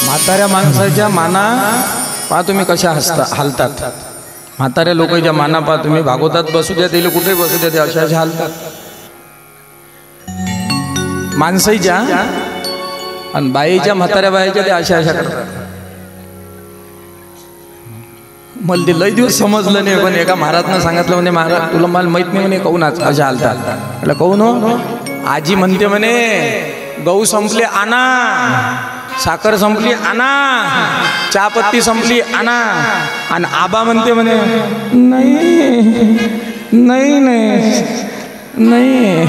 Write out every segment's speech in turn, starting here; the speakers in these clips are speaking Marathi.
म्हाताऱ्या माणसाच्या माना पहा तुम्ही कशा हालतात. म्हाताऱ्या लोकांच्या माना पहा तुम्ही. भागवतात बसू द्या त्याला, कुठे बसू द्या, ते अशा अशा हालतात माणसाच्या. आणि बाईच्या, म्हाताऱ्या बाईच्या ते अशा अशा करतात. मला ते लय दिवस समजलं नाही, पण एका महाराजनं सांगितलं म्हणे, महाराज तुला मला माहित नाही म्हणे कहून अशा हालतात. म्हटलं कहून हो? आजी म्हणते म्हणे गहू संपले आणा, साखर संपली आणा, चहापत्ती संपली आणा. आणि आबा म्हणते म्हणे नाही नाही नाही नाही.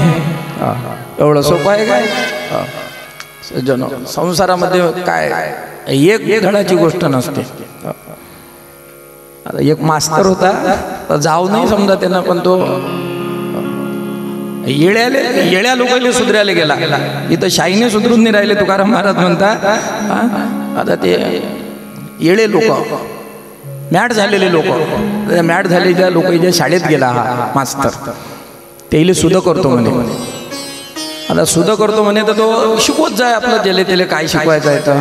एवढं सोपं आहे काय? सज्जनो, संसारामध्ये काय एक धडाची गोष्ट नसते. आता एक मास्तर होता, तर जाऊ नाही समजा त्यांना, पण तो येळ्या लोकांना सुधरायला गेला. इथं शाहीने सुधरून नाही राहिले. तुकाराम महाराज म्हणतात आता ते येळे लोक, मॅट झालेले लोक, मॅट झालेल्या लोकांच्या शाळेत गेला हा मास्तर. तेले सुध करतो म्हणे. आता सुध करतो म्हणे, तर तो शिकवत जाय आपलं जेले तेले काय शिकवायचं आहे तर.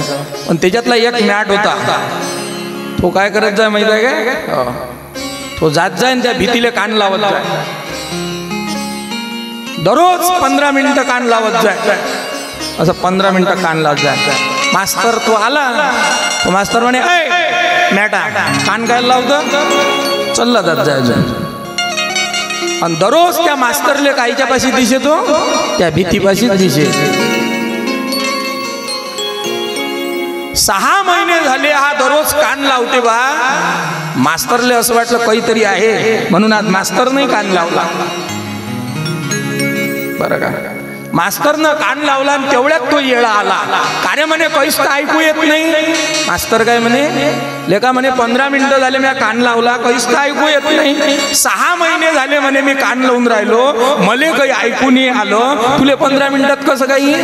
पण त्याच्यातला एक मॅट होता, तो काय करत जाय माहिती आहे काय? तो जात जाय आणि त्या भीतीला कान लावत जाय. दररोज 15 मिनिटं कान लावत जाय. असं 15 मिनिटं कान लावत जाय. मास्तर तो आला, तो मास्तर म्हणे मॅटा कान काय लावतं, चल्ला जात जाय. आणि दररोज त्या मास्तरले कायच्या पाशी दिसे, तो त्या भीतीपाशीच दिसे. 6 महिने झाले हा दररोज कान लावते बा. मास्तरले असं वाटलं काहीतरी आहे, म्हणून आज मास्तर नाही कान लावला. बरं का? मास्तरनं कान लावला आणि तेवढ्यात तो येळा आला. कार्य म्हणे काहीच ऐकू येत नाही. मास्तर काय म्हणे, लेका म्हणे 15 मिनिटं झाले मी कान लावला, काहीच ऐकू येत नाही. 6 महिने झाले म्हणे मी कान लावून राहिलो, मले काही ऐकू नाही आलं, तुले 15 मिनिटात कसं काही?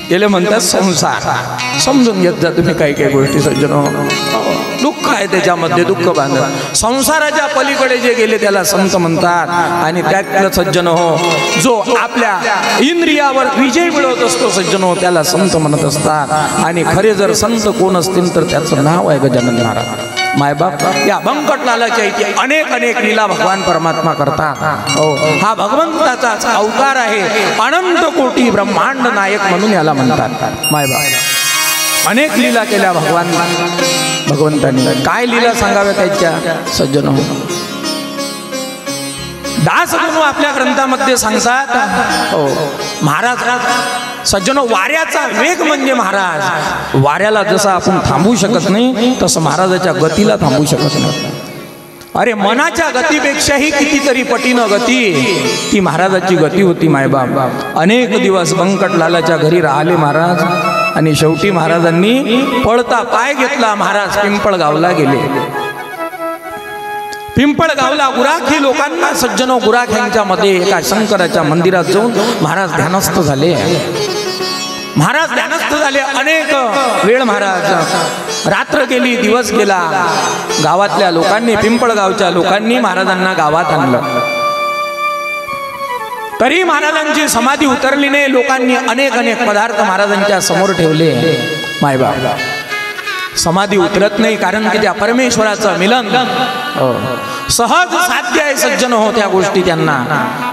त्याला म्हणतात संसार. समजून घेत जा तुम्ही काही काही गोष्टी सज्जनो. दुःख आहे त्याच्यामध्ये, दुःख बांधलं. संसाराच्या पलीकडे जे गेले त्याला संत म्हणतात. आणि त्यातलं सज्जन हो, जो आपल्या इंद्रियावर विजय मिळवत असतो सज्जन हो, त्याला संत म्हणत असतात. आणि खरे जर संत कोण असतील तर त्याचं नाव आहे गजानन महाराज. मायबाप या बंकटलालाच्या इथे अनेक अनेक लीला भगवान परमात्मा करतात. हो, हा भगवंताचा अवतार आहे. अनंत कोटी ब्रह्मांड नायक म्हणून याला म्हणतात. मायबाप अनेक लीला केल्या भगवंतांनी. काय लीला सांगाव्या त्याच्या सज्जन हो? दासगुरु आपल्या ग्रंथामध्ये सांगतात. हो, महाराज सज्जनो, वाऱ्याचा वेग म्हणजे महाराज. वाऱ्याला जसं आपण थांबवू शकत नाही, तसं महाराजाच्या गतीला थांबवू शकत नाही. अरे मनाच्या गतीपेक्षाही कितीतरी पटीनं गती ती महाराजाची गती होती. मायबाप अनेक दिवस बंकटलालाच्या घरी राहिले महाराज. आणि शेवटी महाराजांनी पळता पाय घेतला. महाराज पिंपळगावला गेले. पिंपळगावला गुराखी लोकांना सज्जनो, गुराख्यांच्या मध्ये एका शंकराच्या मंदिरात जाऊन महाराज ध्यानस्थ झाले. महाराज ध्यानस्थ झाले. अनेक वेळ महाराज रात्र गेली, दिवस गेला. गावातल्या लोकांनी, पिंपळगावच्या लोकांनी महाराजांना गावात आणलं. तरी महाराजांची समाधी उतरली नाही. लोकांनी अनेक अनेक पदार्थ महाराजांच्या समोर ठेवले. मायबाप समाधी उतरत नाही, कारण की त्या परमेश्वराचं मिलन सहज साध्य आहे सज्जन हो. त्या गोष्टी त्यांना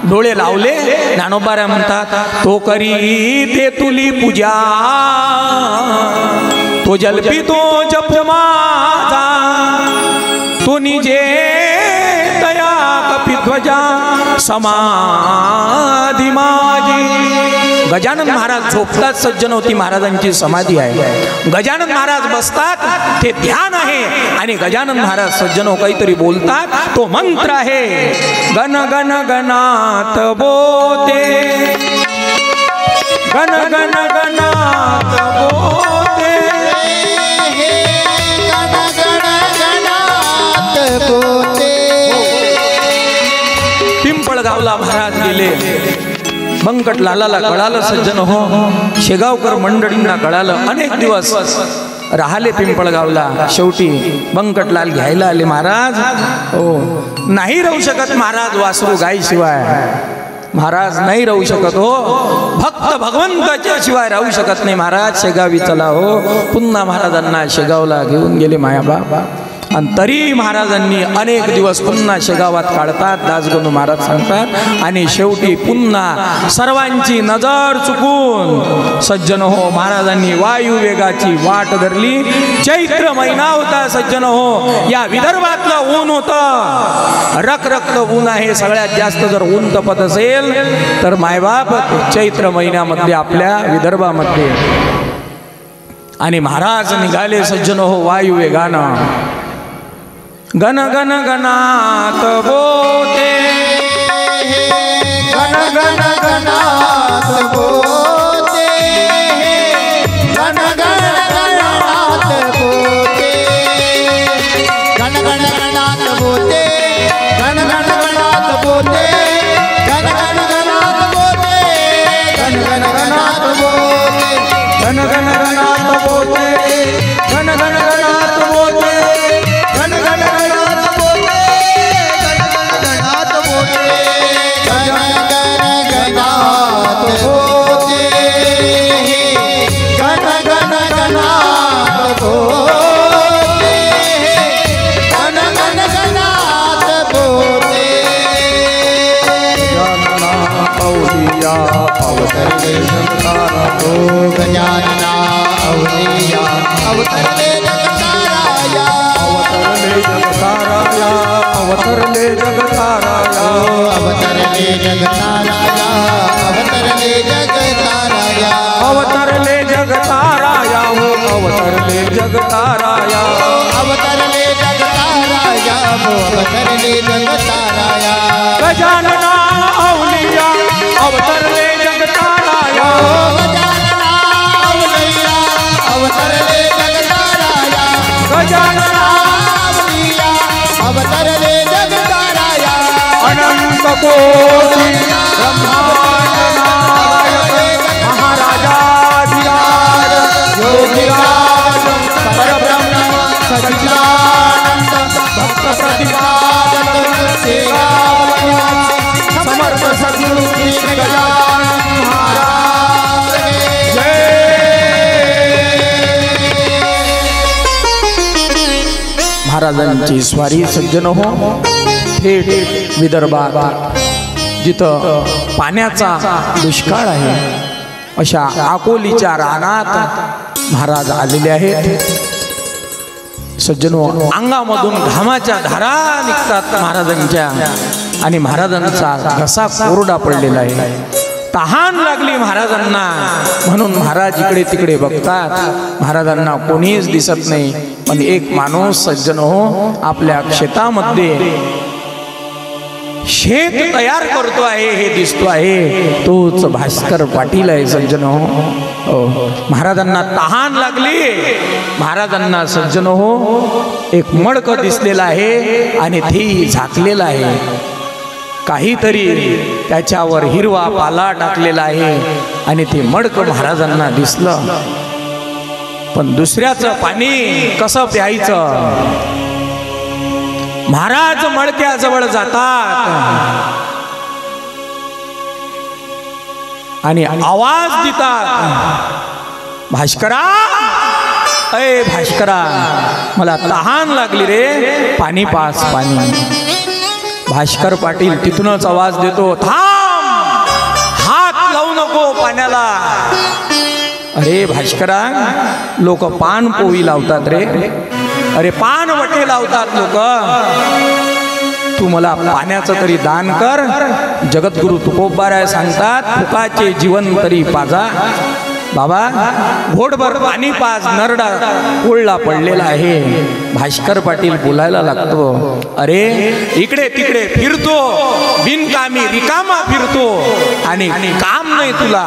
डोळे लावले. ज्ञानोबा म्हणतात, तो करी ते तुली पूजा, तो जलपी तो जप माझा, तो निजे दया कपिध्वजा समाधी माझी. गजानन महाराज झोपतात सज्जन होती, महाराजांची समाधी आहे. गजानन महाराज बसतात, ते ध्यान आहे. आणि गजानन महाराज सज्जन हो काहीतरी बोलतात, तो मंत्र आहे. गण गण गणात बोते, गण गण गणात बोते, गण गण गणात बोते. पिंपळगावला महाराज गेले. बंकटलालाला कळालं सज्जन हो, शेगावकर मंडळींना कळालं. अनेक दिवस राहिले पिंपळगावला. शेवटी बंकटलाल घ्यायला आले महाराज. हो, नाही राहू शकत महाराज वासरू गाई शिवाय. महाराज नाही राहू शकत हो, भक्त भगवंताच्या शिवाय राहू शकत नाही महाराज, शेगावी चला हो. पुन्हा महाराजांना शेगावला घेऊन गेले मायाबा. आणि तरी महाराजांनी अनेक दिवस पुन्हा शेगावात काढतात, दासगणू महाराज सांगतात. आणि शेवटी पुन्हा सर्वांची नजर चुकून सज्जन हो महाराजांनी वायू वेगाची वाट धरली. चैत्र महिना होता सज्जन हो, या विदर्भातलं ऊन होतं, रखरखत ऊन आहे. सगळ्यात जास्त जर ऊन तपत असेल तर मायबाप चैत्र महिन्यामध्ये आपल्या विदर्भामध्ये. आणि महाराज निघाले सज्जन हो वायू वेगानं. गण गण गणात बोते, गण गण गणात बोते, गण गण गणात बोते, गण गण गणात बोते, गण गण गणात बोते, गण गण गणात बोते, गण गण गणात बोते, गण गण गणात बोते, गण गण गणात बोते, गण गण गणात बोते, गण गण गणात बोते, गण गण गणात बोते, गण गण गणात बोते, गण गण गणात बोते. अवलिया अवतरले जगतारा हो, गजानना अवलिया अवतरले जगताराया, अवतरले जगताराया, अवतरले जगताराया, अवतरले जगताराया, अवतरले जगताराया, अवतरले जगताराया हो, अवतरले जगताराया, अवतरले जगताराया, अवतरले जगताराया. गजानना अवलिया अवतरले जगताराया, गजानना अवलिया अवतरले जगताराया, गजानना अवलिया अवतरले जगताराया. अनंत कोटि ब्रह्मांड नायक महाराजाधिराज योगिराज परब्रह्म सच्चिदानंद भक्त प्रतिपादक सेवावती समर्थ सद्गुरु श्री गजानन महाराज जय. महाराजांची स्वारी सज्जन हो थेट विदर्भात, जिथं पाण्याचा दुष्काळ आहे अशा अकोलीच्या रानात महाराज आलेले आहेत. सज्जनो, अंगामधून घामाच्या धारा निघतात महाराजांच्या, आणि महाराजांचा घसा कोरडा पडलेला आहे. तहान लागली महाराजांना, म्हणून महाराज इकडे तिकडे बघतात. महाराजांना कोणीच दिसत नाही. पण एक माणूस सज्जन हो आपल्या शेतामध्ये शेत तयार करतो आहे हे दिसतो आहे, तोच भास्कर पाटील आहे सज्जन हो. महाराजांना तहान लागली. महाराजांना सज्जन हो एक मडकं दिसलेलं आहे आणि ते झाकलेलं आहे. काहीतरी त्याच्यावर हिरवा पाला टाकलेला आहे आणि ते मडकं महाराजांना दिसलं. पण दुसऱ्याचं पाणी कसं प्यायचं? महाराज मडक्याजवळ जातात आणि आवाज देतात, भास्करा, अय भास्करा, मला तहान लागली रे, पाणी पास पाणी. भास्कर पाटील तिथूनच आवाज देतो, थांब, हात लावू नको पाण्याला. अरे भास्करा, लोक पान पोळी लावतात रे, अरे पान वटे लावतात लोक, तू मला पाण्याचं तरी दान कर. जगद्गुरु तुकोबाराय सांगतात, फुकाचे जीवन तरी पाजा. बाबा घोटभर पाणी पाज, नरडा पोळला पडलेला आहे. भास्कर पाटील बोलायला लागतो, अरे इकडे तिकडे फिरतो, बिनकामी रिकामा फिरतो आणि काम नाही तुला,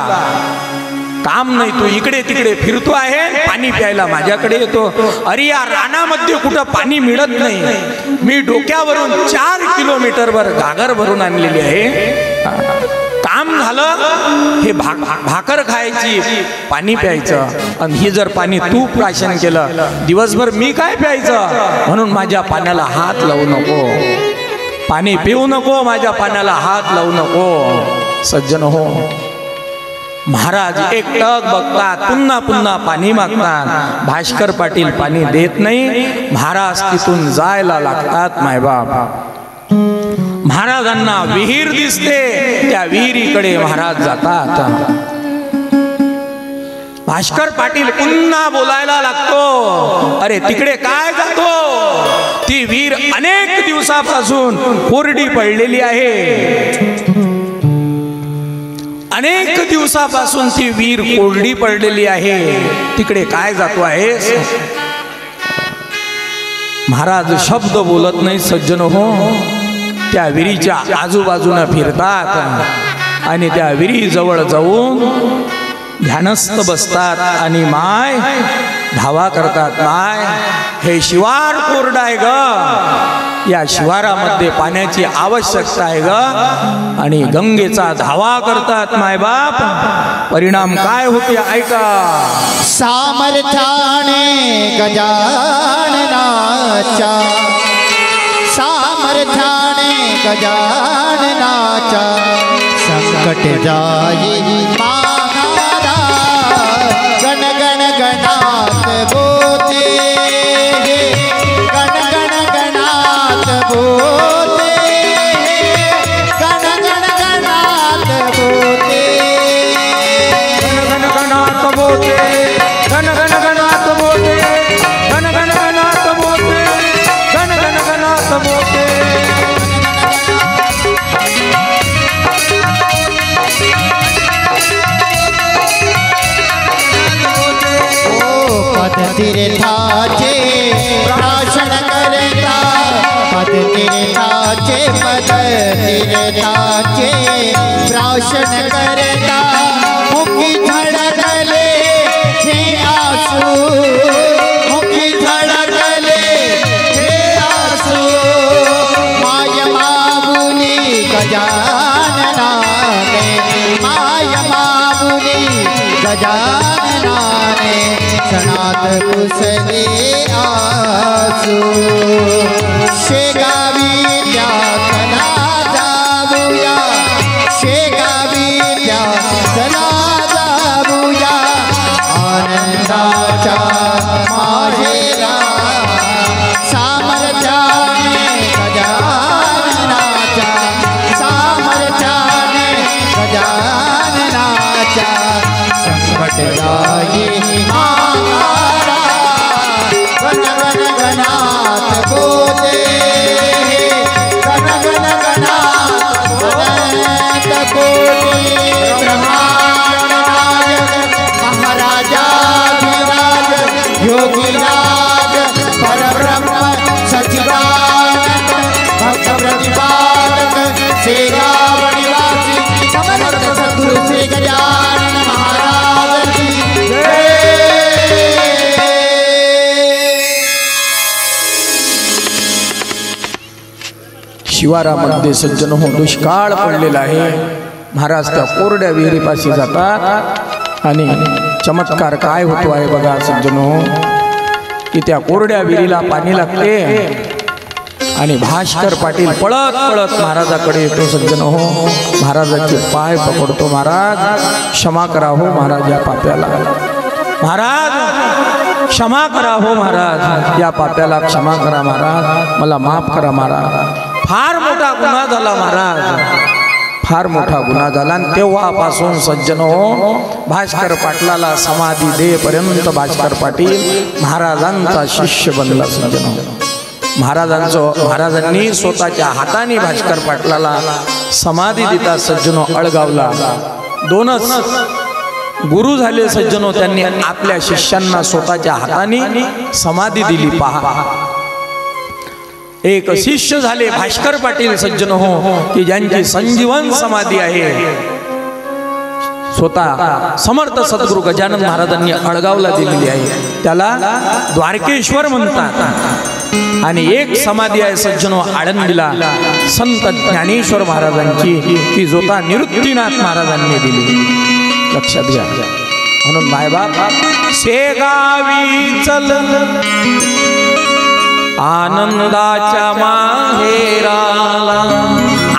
काम नाही, तू इकडे तिकडे फिरतो आहे, पाणी प्यायला माझ्याकडे येतो. अरे या रानामध्ये कुठं पाणी मिळत नाही, मी डोक्यावरून 4 किलोमीटरवर घागर भरून आणलेली आहे. काम झालं, हे भाकर खायची, पाणी प्यायचं, आणि ही जर पाणी तू प्राशन केलं, दिवसभर मी काय प्यायचं? म्हणून माझ्या पाण्याला हात लावू नको, पाणी पिऊ नको, माझ्या पाण्याला हात लावू नको. सज्जन हो, महाराज एकटक बघतात, पुन्हा पुन्हा पाणी मागतात. भास्कर पाटील पाणी देत नाही. महाराज तिथून जायला लागतात. मायबाप महाराजांना विहीर दिसते, त्या विहिरीकडे महाराज जातात. भास्कर पाटील पुन्हा बोलायला लागतो, अरे तिकडे काय जातो, ती विहीर अनेक दिवसापासून कोरडी पडलेली आहे. अनेक दिवसापासून ती विहीर कोरडी पडलेली आहे, तिकडे काय जातो आहेस. महाराज शब्द बोलत नाही. सज्जन हो, त्या विहिरीच्या आजूबाजूला फिरतात आणि त्या विहिरीजवळ जाऊन ध्यानस्थ बसतात आणि माय धावा करतात. माय, हे शिवार कोरडं आहे ग, या शिवारामध्ये पाण्याची आवश्यकता आहे ग, आणि गंगेचा धावा करतात. मायबाप, परिणाम काय होते ऐका. सामर्थ्याने गजाननाच्या, सामर्थ्याने गजाननाच्या, संकट जाई महाराज गण गण गणात बोते, गण गण गणात बोते, गण गण गणात बोते, गण गणात बोते, गण गण गणात बोते, गण गण गणात बोते, गण गण गणात बोते. पद तीर्थाचे प्राशन करता, पद तीर्थाचे, पद तीर्थाचे प्राशन करता, मुखी झळकले हे आसू, मुखी झळकले हे आसू, माय मामुली गजाननाने, माय मामुली गजाननाने, क्षणात कुसले आसू. शेगावी त्या चला जाऊया, शेगावी त्या चला जाऊया, आनंदाच्या माहेरा, सामर्थ्याने गजाननाच्या, सामर्थ्याने गजाननाच्या, संकट जाई महाराज गण गण गणात बोते, गण गण गणात अनंत कोटी, ब्रह्मांड नायक महाराजाधिराज योगीराज परब्रह्म सच्चिदानंद भक्त प्रतिपादक शेगाव निवासी समर्थ सद्गुरु श्री गजानन महाराज की जय. शिवारामध्ये सज्जन हो, दुष्काळ पडलेला आहे. महाराज त्या कोरड्या विहिरीपाशी जातात आणि चमत्कार काय होतो आहे बघा सज्जन हो, की त्या कोरड्या विहिरीला पाणी लागते आणि भास्कर पाटील पळत पळत महाराजाकडे येतो. सज्जन हो, महाराजाचे पाय पकडतो. महाराज क्षमा करा हो महाराज या पाप्याला, महाराज क्षमा करा हो महाराज या पाप्याला, क्षमा करा महाराज, मला माफ करा महाराज, फार मोठा गुन्हा झाला महाराज, फार मोठा गुन्हा झाला. आणि तेव्हापासून सज्जन हो, भास्कर पाटलाला समाधी देपर्यंत भास्कर पाटील महाराजांचा शिष्य बनला. सज्जन हो, महाराजांनी स्वतःच्या हाताने भास्कर पाटलाला समाधी देतात. सज्जनो, अळगावला दोनच गुरु झाले. सज्जनो, त्यांनी आपल्या शिष्यांना स्वतःच्या हाताने समाधी दिली. पहा, एक शिष्य झाले भास्कर पाटील. सज्जन हो, की ज्यांची संजीवन समाधी आहे. स्वतः समर्थ सद्गुरु गजानन महाराजांनी अळगावला दिलेली आहे, त्याला द्वारकेश्वर म्हणतात. आणि एक समाधी आहे सज्जनो आळंदीला संत ज्ञानेश्वर महाराजांची, की जोता निवृत्तीनाथ महाराजांनी दिली. लक्षात घ्या. म्हणून मायबाप शेगावी चल आनंदाच्या माहेराला,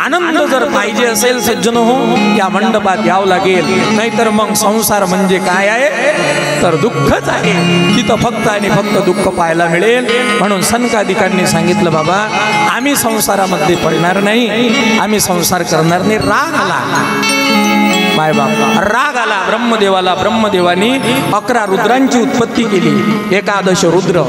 आनंद जर पाहिजे असेल सज्जन हो या मंडपात यावं लागेल, नाहीतर मग संसार म्हणजे काय आहे तर दुःखच आहे. तिथं फक्त आणि फक्त दुःख पाहायला मिळेल. म्हणून सनकादिकांनी सांगितलं बाबा आम्ही संसारामध्ये पडणार नाही, आम्ही संसार करणार नाही. राग आला माय बाबा, राग आला ब्रह्मदेवाला. ब्रह्मदेवानी 11 रुद्रांची उत्पत्ती केली. 11 रुद्र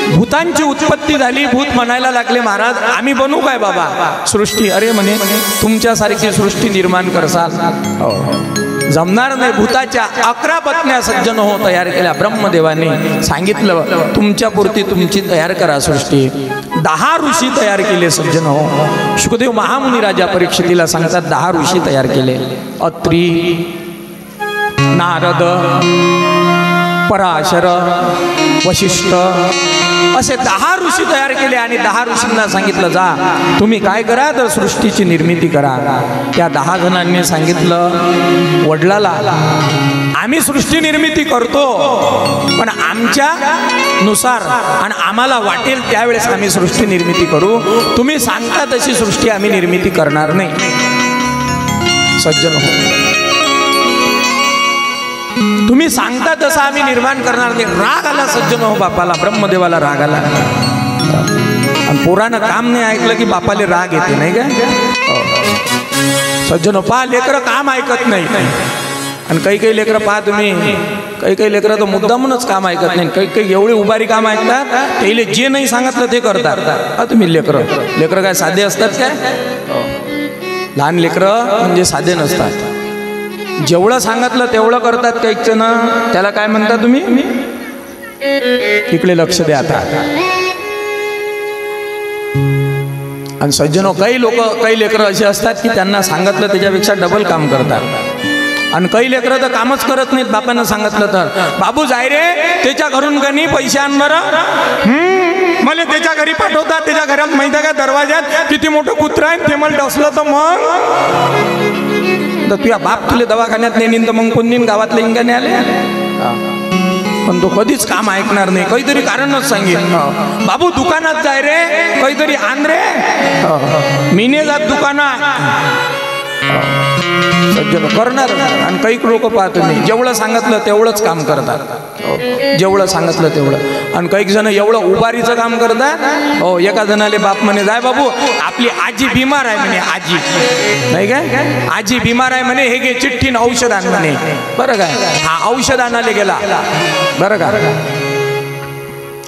भूतांची उत्पत्ती झाली. भूत म्हणायला लागले महाराज आम्ही बनू काय बाबा सृष्टी? अरे म्हणे तुमच्यासारखी सृष्टी निर्माण करसाल जमणार नाही. भूताच्या 11 पत्न्या सज्जन हो तयार केल्या. ब्रह्मदेवाने सांगितलं तुमच्यापुरती तुमची तयार करा सृष्टी. 10 ऋषी तयार केले सज्जन हो. शुकदेव महामुनी राजा परीक्षितीला सांगतात 10 ऋषी तयार केले. अत्री, नारद, पराशर, वशिष्ठ असे 10 ऋषी तयार केले. आणि 10 ऋषींना सांगितलं जा तुम्ही काय करा तर सृष्टीची निर्मिती करा. त्या 10 जणांनी सांगितलं वडिलाला आम्ही सृष्टी निर्मिती करतो पण आमच्या नुसार आणि आम्हाला वाटेल त्यावेळेस आम्ही सृष्टी निर्मिती करू. तुम्ही सांगता तशी सृष्टी आम्ही निर्मिती करणार नाही. सज्जन हो तुम्ही सांगता तसं आम्ही निर्माण करणार नाही. राग आला सज्जन हो बापाला, ब्रह्मदेवाला राग आला. आणि पोरानं काम नाही ऐकलं की बापाले राग येते नाही का सज्जन. पहा लेकरं काम ऐकत नाही. आणि काही लेकरं पहा तुम्ही, काही लेकरं तर मुद्दामूनच काम ऐकत नाही. काही एवढी उभारी काम ऐकतात त्याला जे नाही सांगितलं ते करतात. तुम्ही लेकरं काय साधे असतात काय? लहान लेकरं म्हणजे साधे नसतात. जेवढं सांगितलं तेवढं करतात काही जण. त्याला काय म्हणता तुम्ही? इकडे लक्ष द्या आता. आणि सज्जनो काही लेकरं असे असतात की त्यांना सांगितलं त्याच्यापेक्षा डबल काम करतात. आणि काही लेकरं तर कामच करत नाहीत. बापांना सांगितलं तर बाबू जाय रे त्याच्या घरून कणी पैसे आण बरं. मला त्याच्या घरी पाठवतात. त्याच्या घरात माहिती आहे का दरवाजात किती मोठं कुत्रं आहे ते मला डसलं तर मग तुझ्या बाप तुला दवाखान्यात नेईन तर मग कोण नेईन? गावातले इंगाने आले. पण तो कधीच काम ऐकणार नाही. काहीतरी कारणच सांगेल. बाबू दुकानात जाय रे काहीतरी आण रे. मीने जात दुकानात सज्जन करणार. आणि काही लोक पाहतो नाही जेवढं सांगितलं तेवढंच काम करतात. जेवढं सांगितलं तेवढं. आणि काही जण एवढं उभारीचं काम करतात. हो एका जणाले बाप म्हणे जाय बाबू आपली आजी बिमार आहे म्हणे. आजी नाही काय आजी बिमार आहे म्हणे. हे घे चिठ्ठीन औषध आण म्हणे. बरं काय हा औषध आणायला गेला. बरं का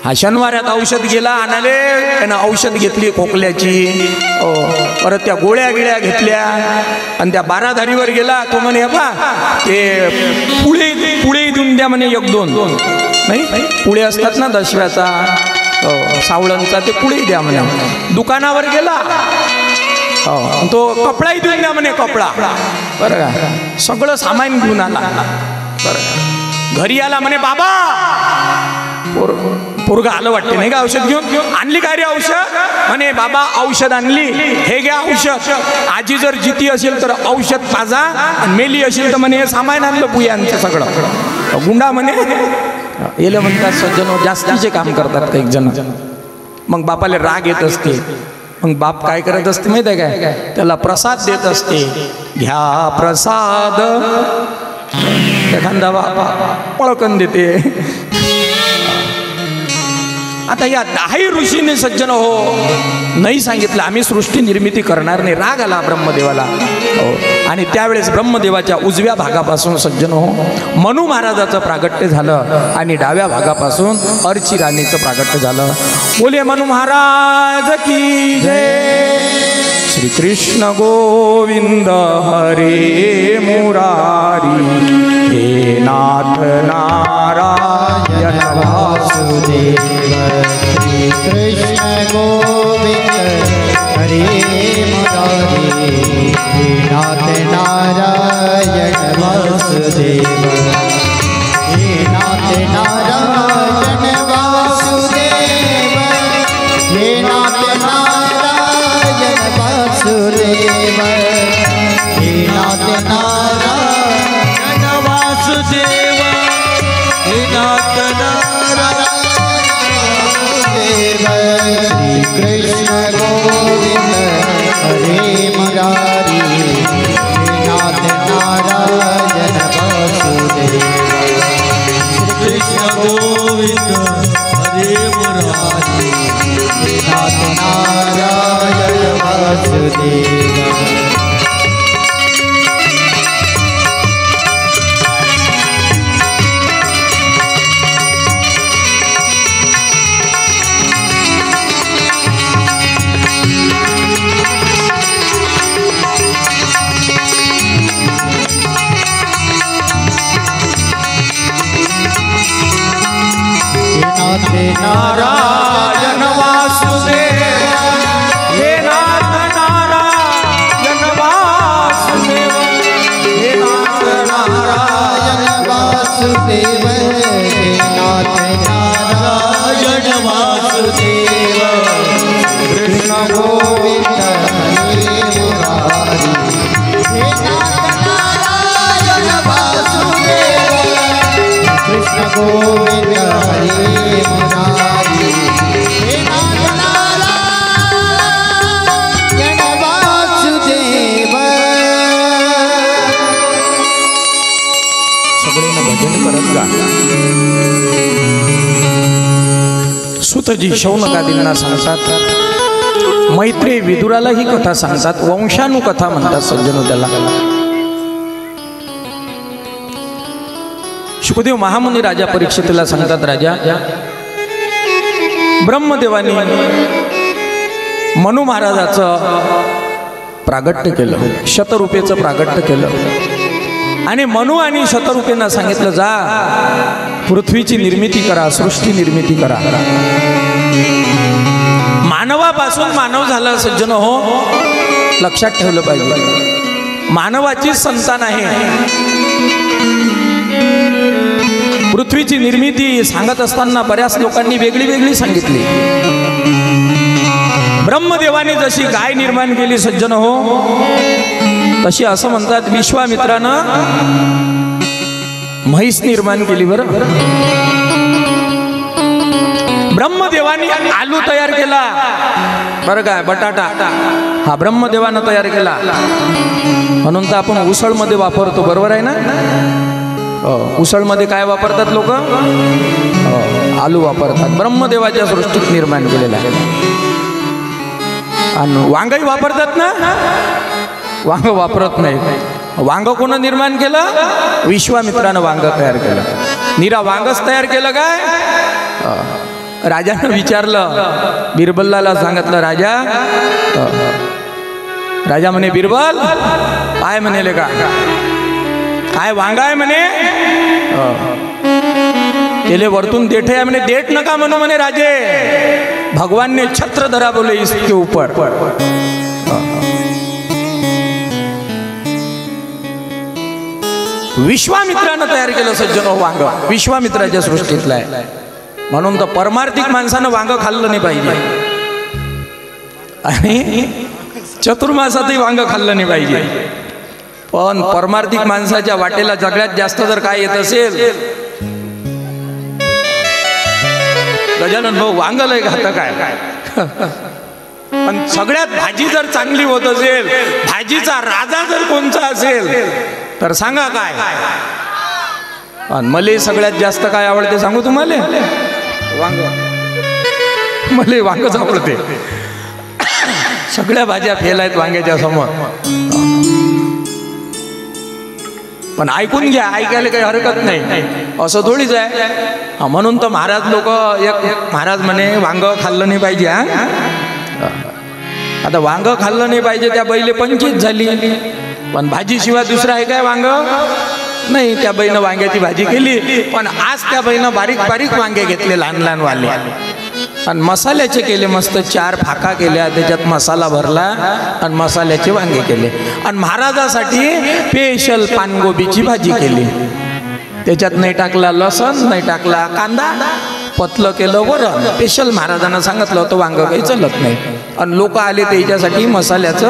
हा शनिवारात औषध गेला आणाले. त्यानं औषध घेतली खोकल्याची. परत त्या गोळ्या गिळ्या घेतल्या आणि त्या बाराधारीवर गेला. तो म्हणे बा ते पुळे देऊन द्या म्हणे 1-2 नाही पुळे असतात ना दशव्याचा सावळणचा ते पुळे द्या म्हणे. दुकानावर गेला तो कपडाही देऊन द्या म्हणे. कपडा बरं का सगळं सामान घेऊन आला. बरं घरी आला म्हणे बाबा पोरगा आलं वाटते नाही का औषध घेऊन. आणली काय रे औषध? म्हणे बाबा औषध आणली. हे घ्या औषध. आजी जर जिती असेल तर औषध पाजा. मेली असेल तर म्हणे हे सामान आणलं पुयांचं सगळं. गुंडा म्हणे येले म्हणतात सज्जन जास्तीचे काम करतात काही जण. मग बापाला राग येत असते. मग बाप काय करत असते माहिती आहे काय? त्याला प्रसाद देत असते. घ्या प्रसाद. एखादा बापा पळकन देते. आता या 10 ऋषीने सज्जन हो नाही सांगितलं आम्ही सृष्टी निर्मिती करणार नाही. राग आला ब्रह्मदेवाला. आणि त्यावेळेस ब्रह्मदेवाच्या उजव्या भागापासून सज्जन हो मनू महाराजाचं प्रागट्य झालं आणि डाव्या भागापासून अर्ची राणीचं प्रागट्य झालं. बोले मनू महाराज की जय. श्री कृष्ण गोविंद हरे मुरारी. हे नाथ नारायण वासुदेव. श्री कृष्ण गोविंद हरे मुरारी. हे नाथ नारायण वासुदेव. हे नाथ नारायण वासुदेव. हे नाथ नारायण वासुदेव. हे नाथ नारायण वासुदेव. हे नाथ नारायण कृष्ण गोविंद हरे मुरारी नाथ नारायण वासुदेव कृष्ण गोविंद हरे मुरारी नाथ नारायण वासुदेव नारायण वासुदेव हे नाथ नारायण वासुदेव हे नाथ नारायण वासुदेव हे नाथ नारायण वासुदेव कृष्ण गोविंद हरे मुरारी हे नाथ नारायण वासुदेव कृष्ण गोविंद हरे मुरारी हे नाथ नारायण वासुदेव सगळ्यांना भजन करत जा. सुतजी शौनकादींना सांगतात, मैत्रेय विदुराला ही कथा सांगतात, वंशानुकथा म्हणतात सज्जनो त्याला. शुकदेव महामुनी राजा परीक्षितला सांगतात, राजा ब्रह्मदेवानी मनु महाराजाचं प्रागट्य केलं, शतरूपेचं प्रागट्य केलं आणि मनु आणि शतरूपेंना सांगितलं, जा पृथ्वीची निर्मिती करा, सृष्टी निर्मिती करा. मानवापासून मानव झाला सज्जन हो, लक्षात ठेवलं पाहिजे. मानवाची संतान आहे. पृथ्वीची निर्मिती सांगत असताना बऱ्याच लोकांनी वेगळी वेगळी सांगितली. ब्रह्मदेवाने जशी गाय निर्माण केली सज्जन हो, तशी असं म्हणतात विश्वामित्रानं म्हैस निर्माण केली. बरं, ब्रह्मदेवाने आलू तयार केला, बरं काय, बटाटा हा ब्रह्मदेवानं तयार केला, म्हणून तर आपण उसळमध्ये वापरतो. बरोबर आहे ना? उसळमध्ये काय वापरतात लोक? आलू वापरतात. ब्रह्मदेवाच्या सृष्टीत निर्माण केलेला आहे. आणि वांगही वापरतात ना? वांग वापरत नाही. वांग कोण निर्माण केलं? विश्वामित्रानं वांग तयार केलं. निरा वांगच तयार केलं काय? राजानं विचारलं, बिरबलाला सांगितलं, राजा म्हणे, बिरबल काय म्हणेले का? काय वांग आहे म्हणे? तेले वरतून देठ आहे म्हणे. देठ नका म्हणू म्हणे राजे, भगवान ने छत्र धरा बोले इसके ऊपर. विश्वामित्रानं तयार केलं सज्जन वांग, विश्वामित्राच्या सृष्टीतलं आहे. म्हणून तर परमार्थिक माणसानं वांग खाल्लं नाही पाहिजे आणि चतुर्मासातही वांग खाल्लं नाही पाहिजे. पण परमार्थिक माणसाच्या वाटेला सगळ्यात जास्त जर काय येत असेल, गजानन भाऊ वांग लय घातक काय, पण सगळ्यात भाजी जर चांगली होत असेल, भाजीचा राजा जर कोणचा असेल तर सांगा काय. आणि मला सगळ्यात जास्त काय आवडते सांगू तुम्हाला? वांग. मला वांगच आवडते. सगळ्या भाज्या फेल आहेत वांग्याच्या समोर. पण ऐकून घ्या, ऐकायला काही हरकत नाही, असं थोडीच आहे. म्हणून तर महाराज लोक, एक महाराज म्हणे वांग खाल्लं नाही पाहिजे. आता वांग खाल्लं नाही पाहिजे, त्या बैले 25 झाली, पण भाजीशिवाय दुसरं आहे काय वांग? नाही. त्या बाईनं वांग्याची भाजी केली, पण आज त्या बाईनं बारीक बारीक वांगे घेतले, लहान लहान वाले, आणि मसाल्याचे केले. मस्त 4 फाका केल्या, त्याच्यात मसाला भरला आणि मसाल्याचे वांगे केले. आणि महाराजासाठी स्पेशल पानगोबीची भाजी केली. त्याच्यात नाही टाकला लसण, नाही टाकला कांदा, पतलं केलं वरण. स्पेशल महाराजांना सांगितलं होतं वांग काही चलत नाही. आणि लोक आले त्याच्यासाठी मसाल्याचं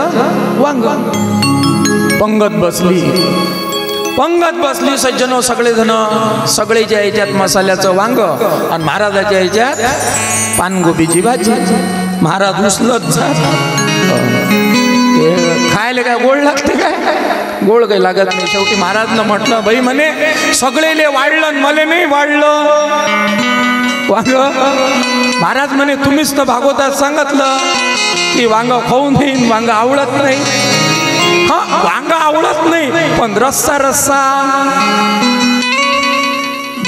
वांग. पंगत बसली, पंगत बसली सज्जनो सगळेजण, सगळेच्या याच्यात मसाल्याचं वांग आणि महाराजाच्या याच्यात पानगोबीची भाजी. महाराज उचलत जात. खायला काय गोड लागते काय? गोड काही लागत नाही. शेवटी महाराजनं म्हटलं बाई म्हणे सगळेले वाढलं मले नाही वाढलं वांग. महाराज म्हणे तुम्हीच तर भागवतात सांगितलं की वांग खाऊन देईन, वांग आवडत नाही. हा वांग आवडत नाही पण रस्सा रस्सा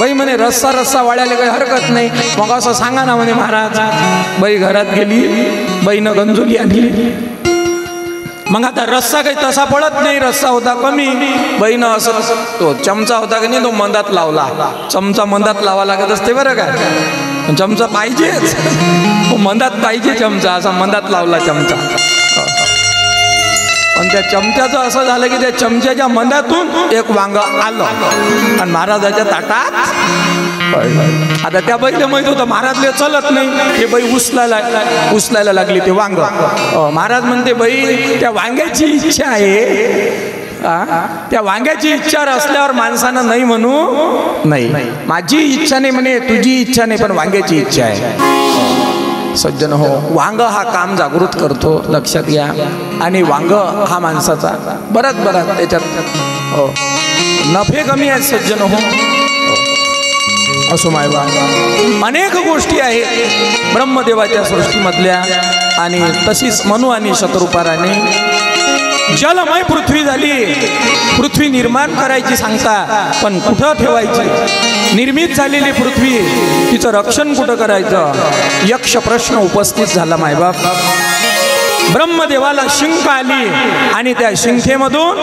बाई म्हणे रस्सा रस्सा वाढायला काही हरकत नाही. मग असं सांगा ना म्हणे महाराज. बाई घरात गेली, बाईनं गंजुली आणली. मग आता रस्सा काही तसा पडत नाही, रस्सा होता कमी. बाईनं असं तो चमचा होता की नाही तो मंदात लावला. चमचा मंदात लावा लागत असते बरं काय, चमचा पाहिजेच, मंदात पाहिजे चमचा. असा मंदात लावला चमचा. पण त्या चमच्याचं असं झालं की त्या चमच्याच्या मंदातून एक वांग आलं आणि महाराजाच्या ताटात. आता त्या बाईला माहित होतं महाराजले चलत नाही. हे बाई उचलायला लागली ते वांग. महाराज म्हणते बाई त्या वांग्याची इच्छा आहे. त्या वांग्याची इच्छा असल्यावर माणसानं नाही म्हणू नाही. माझी इच्छा नाही म्हणे, तुझी इच्छा नाही, पण वांग्याची इच्छा आहे. सज्जन हो, वांग हा काम जागृत करतो, लक्षात घ्या. आणि वांग हा माणसाचा बराच त्याच्यात हो नफे कमी आहेत सज्जन हो. असो मायबा अनेक गोष्टी आहेत ब्रह्मदेवाच्या सृष्टीमधल्या. आणि तशीच मनु आणि शतरूपाराने जलमय पृथ्वी झाली. पृथ्वी निर्माण करायची सांगता, पण कुठं ठेवायची? निर्मित झालेली पृथ्वी तिचं रक्षण कुठं करायचं? यक्ष प्रश्न उपस्थित झाला मायबाप. ब्रह्मदेवाला शिंक आली आणि त्या शिंखेमधून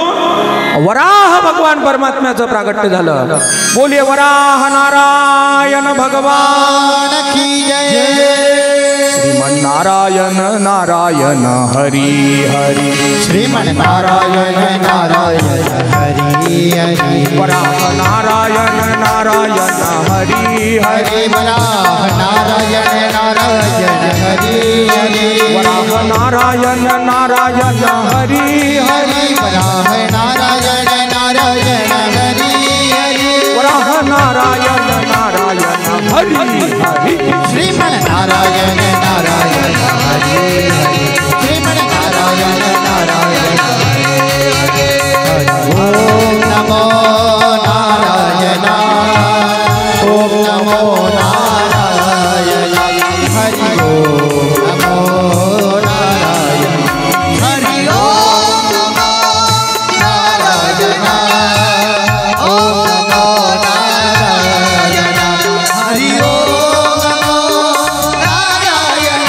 वराह भगवान परमात्म्याचं प्रागट्य झालं. बोलिये वराह नारायण भगवान की जय. श्रीमन्नारायण नारायण हरी हरी. श्रीमन्नारायण नारायण हरी हरी. वराह नारायण नारायण हरी हरी. वराह नारायण नारायण हरी हरी. वराह नारायण नारायण हरी हरी. वराह नारायण नारायण हरी हरी. वराह नारायण नारायण हरी हरी. श्रीमन्नारायण नारायण हरी हरी. श्रीमन्नारायण नारायण हरी हरी. ओम नमो नारायण. ओम नमो नारायण. हरि ओम नमो नारायण. हरि ओम नमो नारायण. ओम नमो नारायण. हरि ओम नमो नारायण.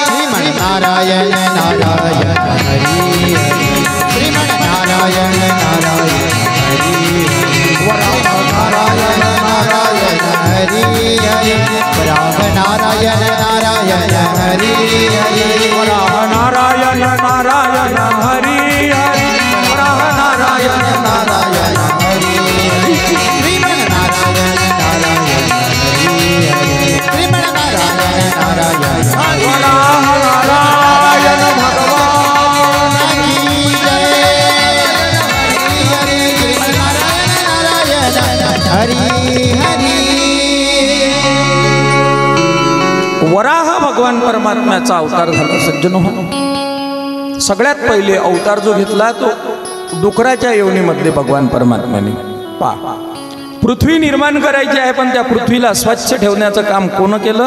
श्रीमन्नारायण नारायण हरि हरि. श्रीमन्नारायण नारायण हरि हरि. वराह नारायण नारायण हरि हरि. वराह नारायण नारायण हरि हरि. वराह नारायण नारायण हरी हरी. वराह नारायण नारायण हरि हरि. श्रीमन्नारायण नारायण हरि हरि. श्रीमन्नारायण नारायण हरि. वराह नारायण भगवान की जय. हरि हरि. श्रीमन्नारायण नारायण हरि हरि. वराह भगवान परमात्म्याचा अवतार झाला सज्जनो. सगळ्यात पहिले अवतार जो घेतला तो डुकराच्या योनीमध्ये भगवान परमात्म्याने. पृथ्वी निर्माण करायची आहे, पण त्या पृथ्वीला स्वच्छ ठेवण्याचं काम कोण केलं?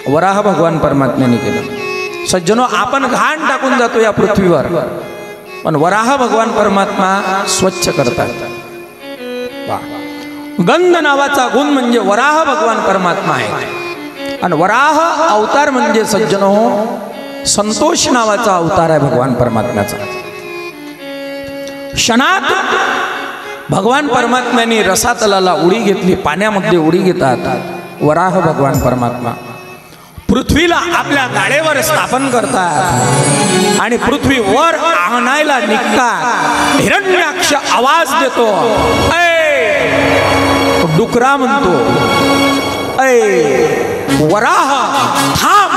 वराह भगवान परमात्म्याने केलं. सज्जनो, आपण घाण टाकून जातो या पृथ्वीवर, पण वराह भगवान परमात्मा स्वच्छ करतात. गंध नावाचा गुण म्हणजे वराह भगवान परमात्मा आहे. आणि वराह अवतार म्हणजे सज्जनो संतोष नावाचा अवतार आहे भगवान परमात्म्याचा. क्षणात भगवान परमात्म्याने रसातलाला उडी घेतली, पाण्यामध्ये उडी घेतात वराह भगवान परमात्मा. पृथ्वीला आपल्या गाडेवर स्थापन करतात आणि पृथ्वी वर आणायला निघतात. हिरण्याक्ष आवाज देतो, ऐ डुकरा म्हणतो, ऐ वराह थांब,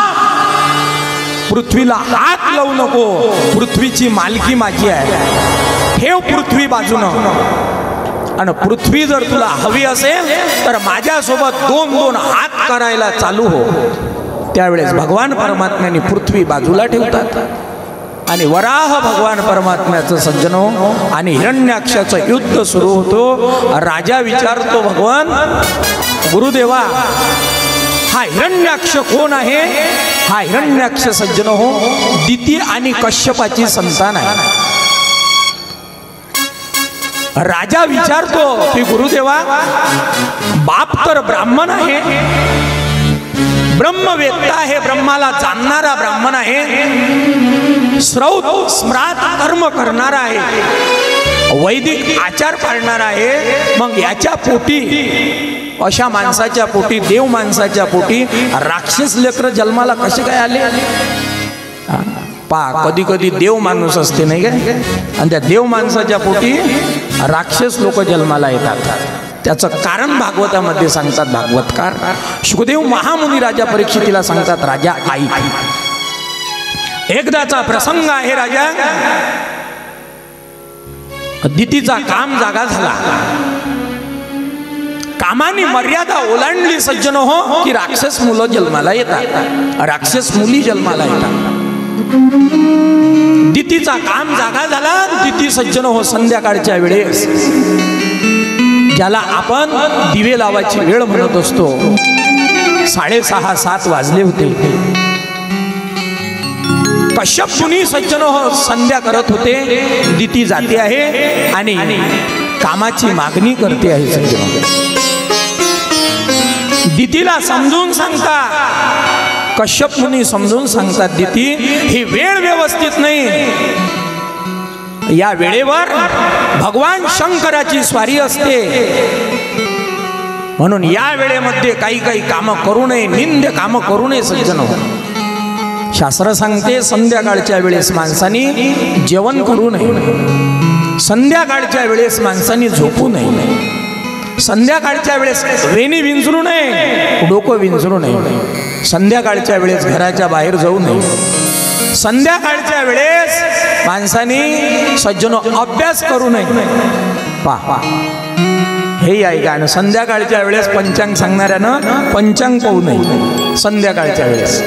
पृथ्वीला हात लावू नको, पृथ्वीची मालकी माझी आहे, ठेव पृथ्वी बाजूनं. आणि पृथ्वी जर तुला हवी असेल तर माझ्यासोबत 2-2 हात करायला चालू हो. त्यावेळेस भगवान परमात्म्याने पृथ्वी बाजूला ठेवतात आणि वराह भगवान परमात्म्याचं सज्जनो आणि हिरण्याक्षाचं युद्ध सुरू होतो. राजा विचारतो, भगवान गुरुदेवा हा हिरण्याक्ष कोण आहे? हा हिरण्याक्ष सज्जनो हो दिती आणि कश्यपाची संतान आहे. राजा विचारतो की गुरुदेवा बाप तर ब्राह्मण आहे, ब्रह्मवेत्ता आहे, ब्रह्माला जाणणारा ब्राह्मण आहे, श्रौत स्म्रात कर्म करणारा आहे, वैदिक आचार पाळणारा आहे. मग याच्या पोटी, अशा माणसाच्या पोटी, देव माणसाच्या पोटी राक्षस लेकर जन्माला कसे काय आले? पा कधी कधी देव माणूस असते नाही काय, आणि त्या देव माणसाच्या पोटी राक्षस लोक जन्माला येतात. त्याचं कारण भागवतामध्ये सांगतात भागवतकार. शुकदेव महामुनी राजा परीक्षितीला सांगतात, राजा ऐक, एकदाचा प्रसंग आहे राजा. दितीचा काम जागा झाला, कामानी मर्यादा ओलांडली सज्जन हो की राक्षस मुलं जन्माला येतात, राक्षस मुली जन्माला येतात. दितीचा काम जागा झाला. दिती सज्जन हो संध्याकाळच्या वेळेस, ज्याला आपण दिवे लावायची वेळ म्हणत असतो, 6:30-7 वाजले होते. कश्यप मुनी सज्जन हो संध्या करत होते. दिती जाते आहे आणि कामाची मागणी करते आहे सज्जन. दितीला समजून सांगता, कश्यप मुनी समजून सांगतात, दिती ही वेळ व्यवस्थित नाही, या वेळेवर भगवान शंकराची स्वारी असते, म्हणून या वेळेमध्ये काही कामं करू नये, निंद कामं करू नये सज्जन हो. शास्त्र सांगते संध्याकाळच्या वेळेस माणसानी जेवण करू नये, संध्याकाळच्या वेळेस माणसानी झोपू नये, संध्याकाळच्या वेळेस वेणी विंचरू नये, डोकं विंचरू नये, संध्याकाळच्या वेळेस घराच्या बाहेर जाऊ नये, संध्याकाळच्या वेळेस माणसानी सज्जनो अभ्यास करू नये. पहा हे आहे का? संध्याकाळच्या वेळेस पंचांग सांगणाऱ्यानं पंचांग पाहू नये संध्याकाळच्या वेळेस.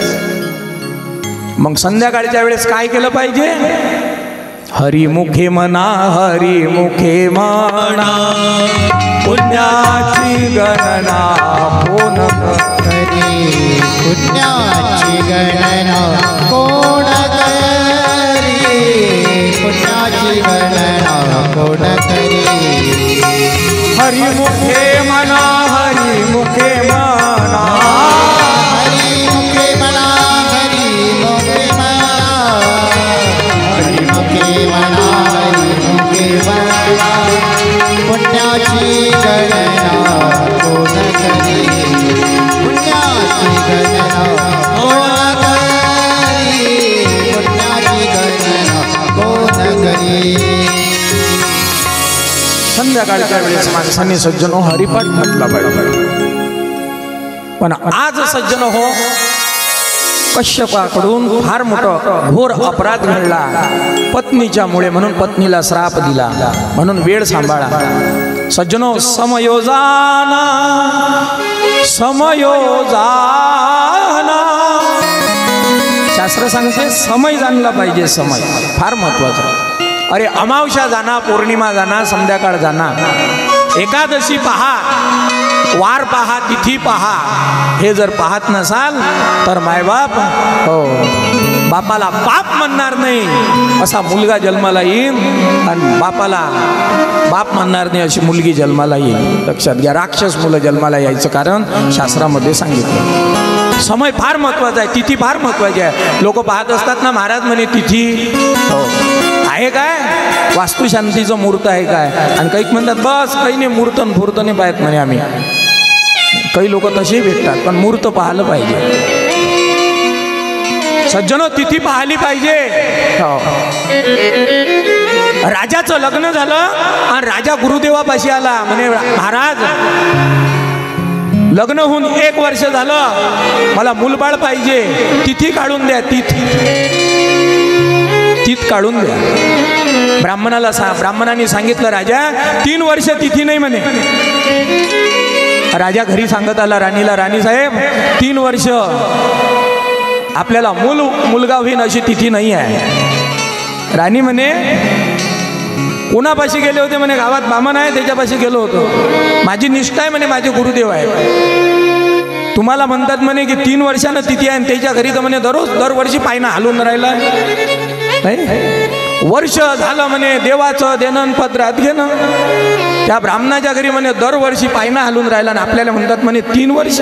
मग संध्याकाळच्या वेळेस काय केलं पाहिजे? हरिमुखे म्हणा, हरिमुखे म्हणा, पुण्याची गणना कोण करी, पुण्याची गणना कोण करी, पुण्याची गणना कोण करी. हरिमुखे म्हणा, हरिमुखे म्हणा, हरिमुखे म्हणा, हरिमुखे म्हणा, हरिमुखे म्हणा, हरिमुखे म्हणा, पुण्याची गणना कोण करी, पुण्याची गणना कोण करी, पुण्याची गणना कोण करी. संध्याकाळच्या वेळेस माणसाने सज्जनो हरिपाठ म्हटला पाहिजे. पण आज सज्जन हो कश्यपाकडून फार मोठा घोर अपराध घडला पत्नीच्या मुळे, म्हणून पत्नीला श्राप दिला, म्हणून वेळ सांभाळा सज्जनो. समयोजाना, समयोजाना, शास्त्र सांगते समय जाणला पाहिजे, समय फार महत्वाचा. अरे अमावस्या जाना, पौर्णिमा जाना, संध्याकाळ जाना, एकादशी पहा, वार पहा, तिथी पहा, हे जर पाहत नसाल तर मायबाप हो बापाला बाप म्हणणार नाही असा मुलगा जन्माला येईल आणि बापाला बाप म्हणणार नाही अशी मुलगी जन्माला येईल. लक्षात घ्या, राक्षस मुलं जन्माला यायचं कारण शास्त्रामध्ये सांगितलं. समय फार महत्वाचा आहे, तिथी फार महत्वाची आहे. लोक पाहत असतात ना, महाराज म्हणे तिथी हो आहे काय, वास्तुशांतीचं मुहूर्त आहे काय, आणि काही म्हणतात बस काही नाही, मुहूर्त फुर्त नाही पाहत म्हणे आम्ही. काही लोक तसे भेटतात, पण मुहूर्त पाहिलं पाहिजे सज्जनो, तिथी पाहिली पाहिजे. राजाचं लग्न झालं आणि राजा गुरुदेवापाशी आला, म्हणे महाराज लग्न होऊन 1 वर्ष झालं, मला मूलबाळ पाहिजे, तिथी काढून द्या. तिथी तीत काढून द्या. ब्राह्मणाने सांगितलं, राजा 3 वर्ष तिथी नाही म्हणे. राजा घरी सांगत आला राणीला, राणी साहेब 3 वर्ष आपल्याला मुलगा होईन अशी तिथी नाही आहे. राणी म्हणे, कोणापाशी गेले होते म्हणे? गावात बामण आहे त्याच्यापाशी गेलो होतो. माझी निष्ठा आहे म्हणे, माझे गुरुदेव आहे. तुम्हाला म्हणतात म्हणे की 3 वर्षानं तिथी आहे, त्याच्या घरी तर म्हणे दरवर्षी पायना हलवून राहिला नाही. वर्ष झालं म्हणे देवाचं देणं पदरात घेणं. त्या ब्राह्मणाच्या घरी म्हणे दरवर्षी पायना हलवून राहिला आणि आपल्याला म्हणतात म्हणे 3 वर्ष.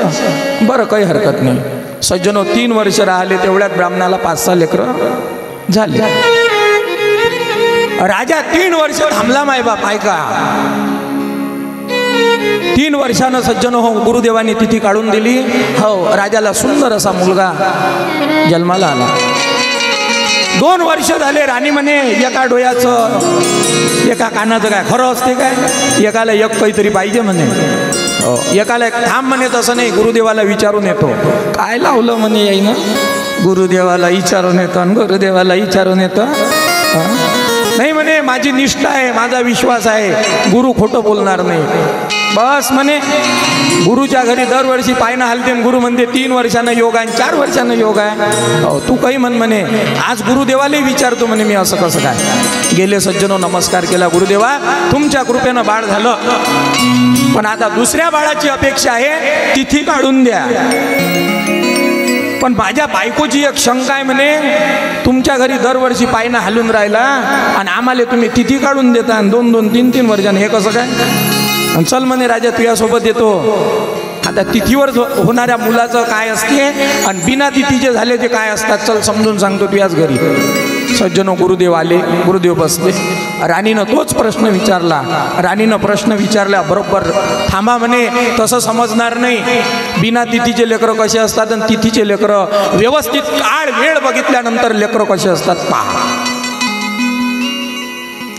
बरं, काही हरकत नाही. सज्जनो, 3 वर्ष राहिले, तेवढ्यात ब्राह्मणाला 5-6 लेकरं झाले. राजा 3 वर्ष थांबला मायबाप. ऐका, 3 वर्षानं सज्जन हो गुरुदेवानी तिथी काढून दिली. हो, राजाला सुंदर असा मुलगा जन्माला आला. 2 वर्ष झाले. राणी म्हणे, एका डोळ्याचं एका कानाचं काय खरं असते काय? एकाला एक काहीतरी पाहिजे म्हणे. हो, एकाला एक थांब म्हणे. तसं नाही, गुरुदेवाला विचारून येतो. काय लावलं म्हणे येई ना? गुरुदेवाला विचारून येतो आणि गुरुदेवाला विचारून येतो. नाही म्हणे, माझी निष्ठा आहे, माझा विश्वास आहे, गुरु खोटं बोलणार नाही. बस म्हणे, गुरुच्या घरी दरवर्षी पायना हलते. गुरु म्हणते 3 वर्षानं योग आहे, 4 वर्षानं योग आहे. हो, तू काही म्हणे. आज गुरुदेवालाही विचारतो म्हणे मी, असं कसं काय? गेले सज्जनो, नमस्कार केला. गुरुदेवा, तुमच्या कृपेनं बाळ झालं, पण आता दुसऱ्या बाळाची अपेक्षा आहे, तिथी काढून द्या. पण माझ्या बायकोची एक शंका आहे म्हणे, तुमच्या घरी दरवर्षी पायना हलून राहिला आणि आम्हाला तुम्ही तिथी काढून देता 2-2, 3-3 वर्षांनी, हे कसं काय? चल म्हणे राजा, तुझ्यासोबत येतो. आता तिथीवर होणाऱ्या मुलाचं काय असते आणि बिना तिथीचे झाले ते काय असतात, चल समजून सांगतो तुझ्याच घरी. सज्जनो, गुरुदेव आले. गुरुदेव बसले. राणीनं तोच प्रश्न विचारला. राणीनं प्रश्न विचारला बरोबर. थांबा म्हणे, तसं समजणार नाही. बिना तिथीचे लेकरं कसे असतात आणि तिथीचे लेकरं, व्यवस्थित काळ वेळ बघितल्यानंतर लेकरं कसे असतात पहा.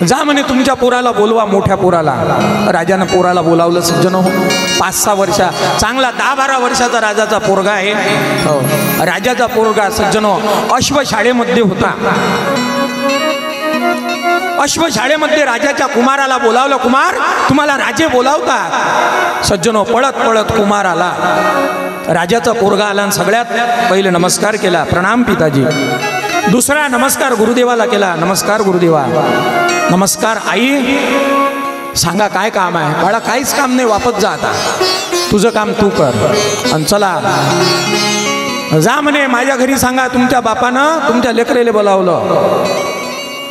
जा म्हणे, तुमच्या पोराला बोलवा, मोठ्या पोराला. राजानं पोराला बोलावलं. सज्जनो, 5-6 वर्षा, चांगला 10-12 वर्षाचा राजाचा पोरगा आहे. हो, राजाचा पोरगा सज्जनो अश्वशाळेमध्ये होता. अश्वशाळेमध्ये राजाच्या कुमाराला बोलावलं. कुमार, तुम्हाला राजे बोलावतात. सज्जनो, पळत पळत कुमार आला. राजाचा पोरगा आला आणि सगळ्यात पहिले नमस्कार केला, प्रणाम पिताजी. दुसरा नमस्कार गुरुदेवाला केला, नमस्कार गुरुदेवा. नमस्कार आई. सांगा काय काम आहे? बाळा, काहीच काम नाही, वापस जा आता, तुझं काम तू कर. आणि चला जा म्हणे, माझ्या घरी सांगा तुमच्या बापानं तुमच्या लेकरेले बोलावलं.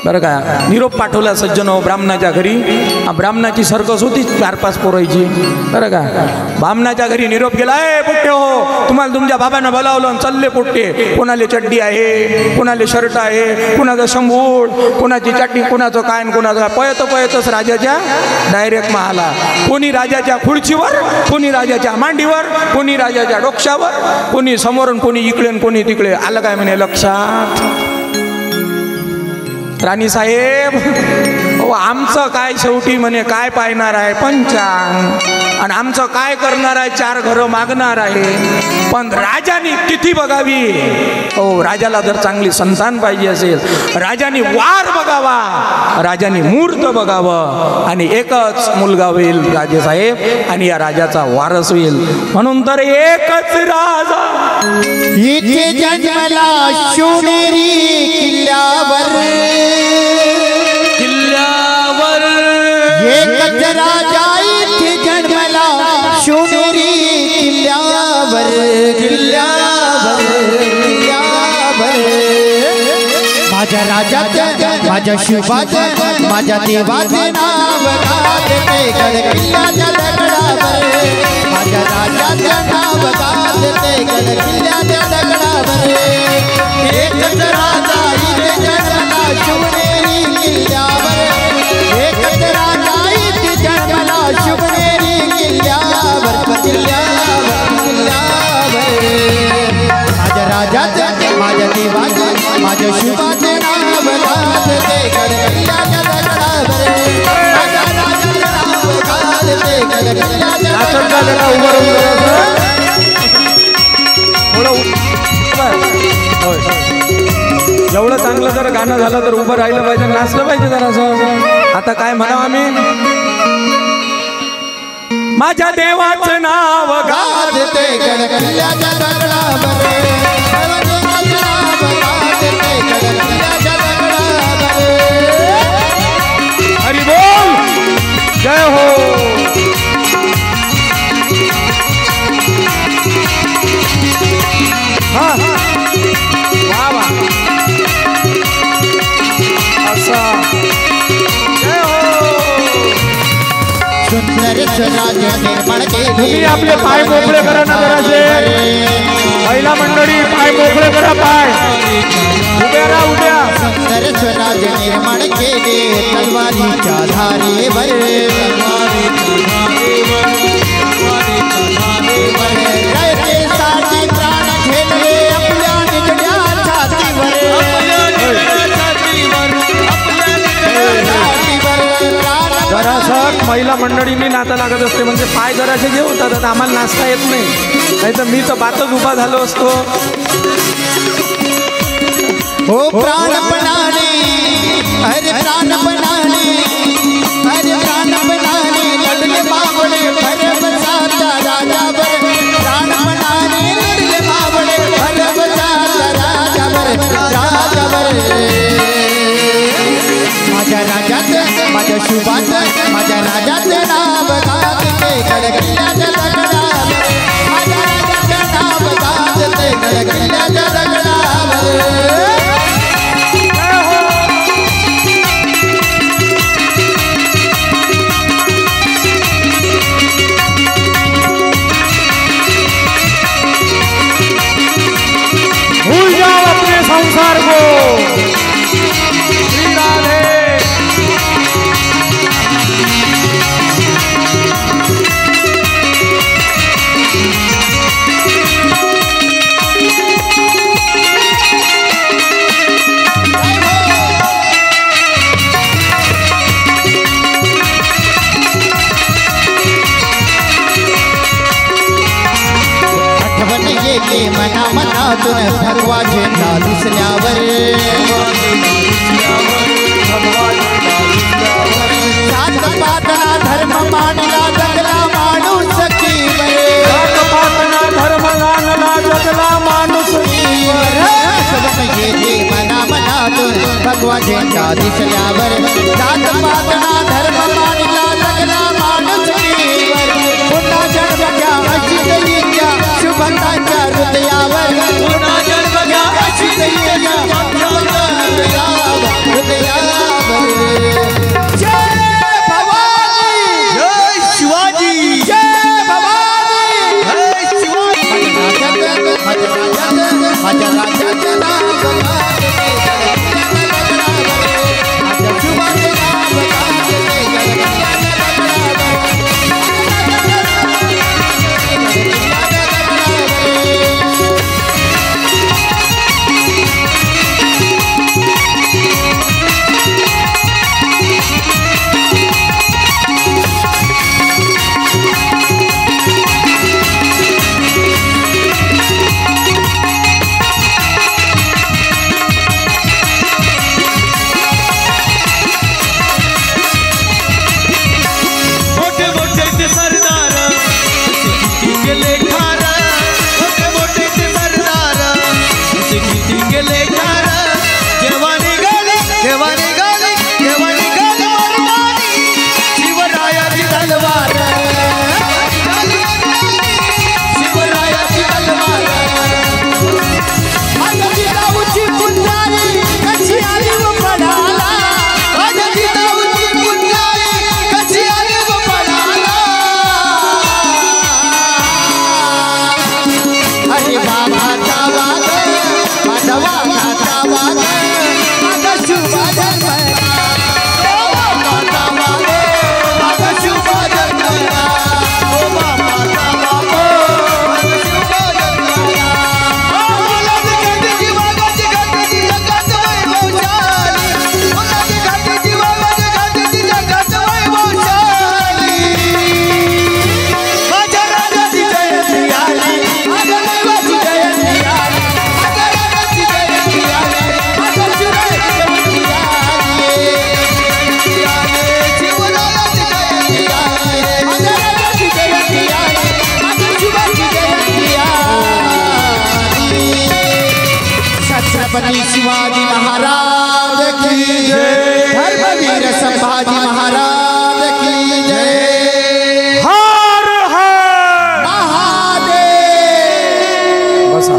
बरं का, निरोप पाठवला सज्जनो ब्राह्मणाच्या घरी. ब्राह्मणाची सर्कस होती 4-5 पोरायची. बरं का, ब्राह्मणाच्या घरी निरोप गेला. ए पोट्टे हो, तुम्हाला तुमच्या बाबांना बोलावलं. चालले पोट्टे. कोणाले चड्डी आहे, कोणाले शर्ट आहे, कोणाचा शंभूळ, कोणाची चड्डी, कोणाचं काय, कोणाचं काय. पळतच राजाच्या डायरेक्ट महाला. कोणी राजाच्या खुर्चीवर, कोणी राजाच्या मांडीवर, कोणी राजाच्या डोक्यावर, कोणी समोरून, कोणी इकडे, कोणी तिकडे. आलं काय म्हणे लक्षात? राणी साहेब, आमचं काय शेवटी म्हणे काय पाहणार आहे पंचांग, आणि आमचं काय करणार आहे 4 घरं मागणार आहे. पण राजाने तिथी बघावी. हो, राजाला जर चांगली संतान पाहिजे असेल, राजाने वार बघावा, राजाने मुहूर्त बघावं, आणि एकच मुलगा होईल राजेसाहेब, आणि या राजाचा वारस होईल. म्हणून तर एकच राजा इथे जन्मला शिवनेरी किल्ल्यावर, एकच राजा इथे जन्मला शिवनेरी किल्ल्यावर, किल्ल्यावर, किल्ल्यावर. माझ्या राजाचं, माझ्या शिवाचं, माझ्या देवाचे नाव गाजते गड किल्ल्याच्या दगडावर. माझ्या राजाचं नाव गाजते गड किल्ल्याच्या दगडावर. एकच राजा इथे जन्मला शिवनेरी किल्ल्यावर, एकच राजा इथे जन्मला शिवनेरी किल्ल्यावर, किल्ल्यावर, किल्ल्यावर. माझ्या राजाचं, माझ्या देवाचं, माझ्या शिवाचे नाव गाजते गड किल्ल्याच्या दगडावर. माझ्या राजाचं नाव गाजते गड किल्ल्याच्या दगडावर. एवढं चांगलं जर गाणं झालं तर उभं राहिलं पाहिजे, नाचलं पाहिजे जरा. आता काय म्हणावं आम्ही, माझ्या देवाचं नाव गाजते गडकिल्ल्याच्या दगडावर, देवाचं नाव गाजते गडकिल्ल्याच्या दगडावर. हरी बोल, जय हो. हा वा वा, असा जय हो. सुंदर स्वराज निर्माण केले. तुम्ही आपले पाय मोकळे करा ना जरासे. महिला मंडळी पाय मोकळे करा, पाय उभ्या राहा, उभ्या. सुंदर स्वराज निर्माण केले तलवारीच्या धारेवर, रयतेसाठी प्राण ठेवले आपल्या निजड्या छातीवर. जरासं महिला मंडळींनी नाता लागत असते, म्हणजे पाय जरासे घेऊन तर आम्हाला नाचता येत नाही, नाही तर मी तर बातच उभा झालो असतो. हो प्राणपणाने, अरे प्राणपणाने, अरे प्राणपणाने लढले बाबडे भरमसाच्या राजावर. प्राणपणाने लढले बाबडे भरमसाच्या राजावर. माझ्या राजाचं, माझ्या शुभाचं, माझ्या राजाचं नाव गाजते गडकिल्ल्याच्या दगडावर. माझ्या राजाचं नाव गाजते गडकिल्ल्याच्या दगडावर. भूल जाओ अपने संसार को, श्री राधे. आठवण येते मना मनातून भगवा झेंडा दिसल्यावर. जात पातना धर्म मानला जगला माणूस कीवर. धर्म मानला जगला माणूस कीवर. आठवण येते मना मनातून भगवा झेंडा दिसल्यावर. जात पातना धर्म मानला जगला माणूस कीवर. पुन्हा जन्म घ्या अशी दैत्या शुभकांच्या हृदयावर. पुन्हा जन्म घ्या अशी दैत्या हृदयावर. जय भवानी, जय शिवाजी, जय भवानी, जय शिवाजी. माझ्या राजाचं नाव गाजते गडकिल्ल्याच्या दगडावर. माझ्या शुभाचं नाव गाजते गडकिल्ल्याच्या दगडावर. छत्रपती शिवाजी महाराज की जय, धर्मवीर संभाजी महाराज की जय। हर हर महादेव। बसा.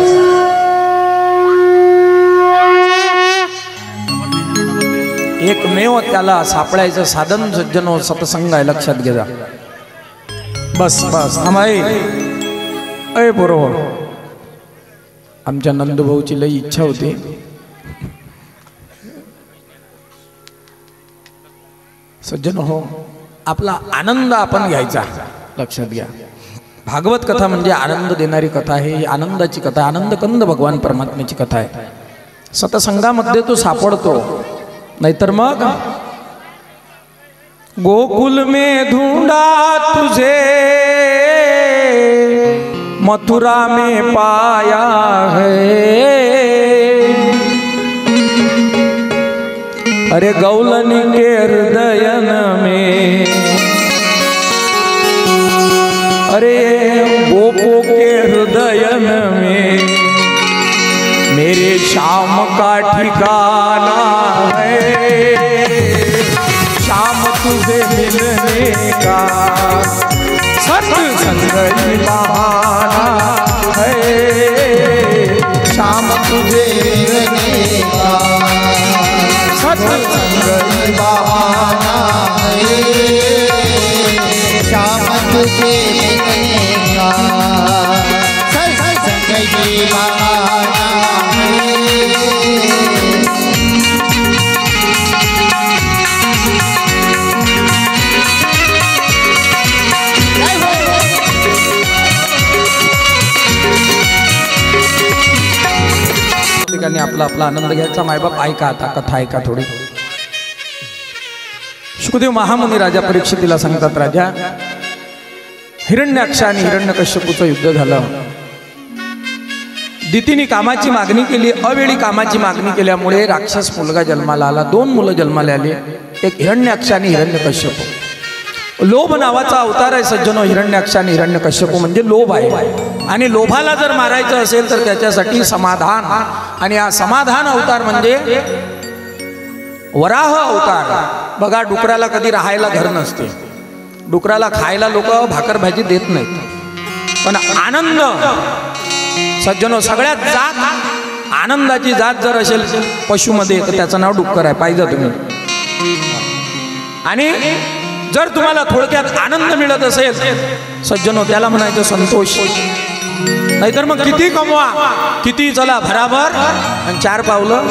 एकमेव त्याला सापडायचं साधन सज्जनो सत्संग आहे, लक्षात घ्या. बस बस आम्ही अय बरोबर. आमच्या नंदभाऊची लई इच्छा होती. सज्जन हो, आपला आनंद आपण घ्यायचा, लक्षात घ्या. भागवत कथा म्हणजे आनंद देणारी कथा आहे. ही आनंदाची कथा, आनंद कंद भगवान परमात्म्याची कथा आहे. सतसंगामध्ये तो सापडतो. नाहीतर मग गोकुल में ढूंढा तुझे, मथुरा में पाया है. अरे गौलन के हृदयन में, अरे गोपो के हृदयन में मेरे श्याम का ठिकाना है. श्याम तुझे मिलने का सत्संग ही बहाना है. श्याम तुझे मिलने का सत्संग ही बहाना है. श्याम तुझे मिलने का सत्संग ही बहाना है. ठिकाणी आपला आपला आनंद घ्यायचा. मायबाप ऐका, आता कथा ऐका थोडी. शुकदेव महामुनी राजा परीक्षितीला सांगतात, राजा हिरण्याक्ष आणि हिरण्यकश्यपूचं युद्ध झालं. दितीने कामाची मागणी केली, अवेळी कामाची मागणी केल्यामुळे राक्षस मुलगा जन्माला आला. 2 मुलं जन्माला आली, एक हिरण्याक्ष आणि हिरण्यकश्यप. लोभ नावाचा अवतार आहे सज्जनो. हिरण्याक्ष आणि हिरण्यकश्यप म्हणजे लोभ आहे. आणि लोभाला जर मारायचं असेल तर त्याच्यासाठी समाधान, आणि हा समाधान अवतार म्हणजे वराह अवतार. बघा, डुकराला कधी राहायला घर नसते, डुकराला खायला लोक भाकर भाजी देत नाहीत, पण आनंद सज्जनो सगळ्यात जात, आनंदाची जात जर असेल पशुमध्ये तर त्याचं नाव डुक्कर आहे. पाहिजे तुम्ही. आणि जर तुम्हाला थोडक्यात आनंद मिळत असेल सज्जनो, त्याला म्हणायचं संतोष. नाहीतर मग किती कमवा, किती चला भराभर आणि 4 पावलं,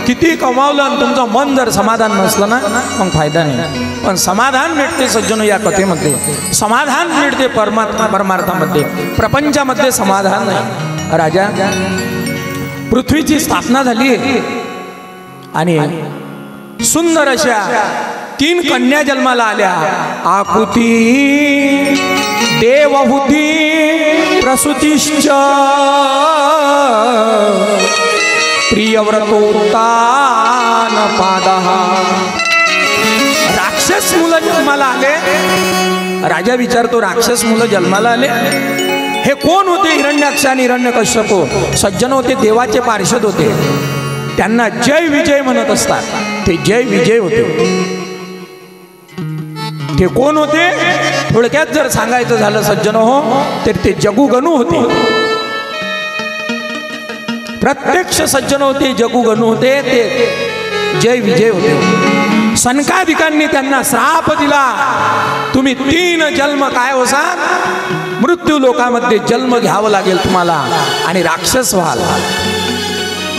किती कमावलं आणि तुमचं मन जर समाधान नसलं ना, मग फायदा नाही. पण समाधान मिळते सज्जनो या कथेमध्ये. समाधान मिळते परमार्थामध्ये, प्रपंचामध्ये समाधान नाही. राजा, पृथ्वीची स्थापना झाली आणि सुंदर अशा 3 कन्या जन्माला आल्या. आकुती, देवहूती, प्रसूतिश्च. प्रियव्रतोत्तान पादः. राक्षस मुलं जन्माला आले. राजा विचारतो, राक्षस मुलं जन्माला आले, हे कोण होते? हिरण्याक्ष आणि हिरण्यकश्यप. सज्जन होते, देवाचे पार्षद होते. त्यांना जय विजय म्हणत असतात. ते जय विजय होते. ते कोण होते? थोडक्यात जर सांगायचं झालं सज्जन हो, तर ते जगुगणू होते. प्रत्यक्ष सज्जन होते, जगुगणू होते, ते जय विजय होते. सनकादिकांनी त्यांना श्राप दिला, तुम्ही 3 जन्म काय होसाल, मृत्यू लोकामध्ये जन्म घ्यावं लागेल तुम्हाला आणि राक्षस व्हाल.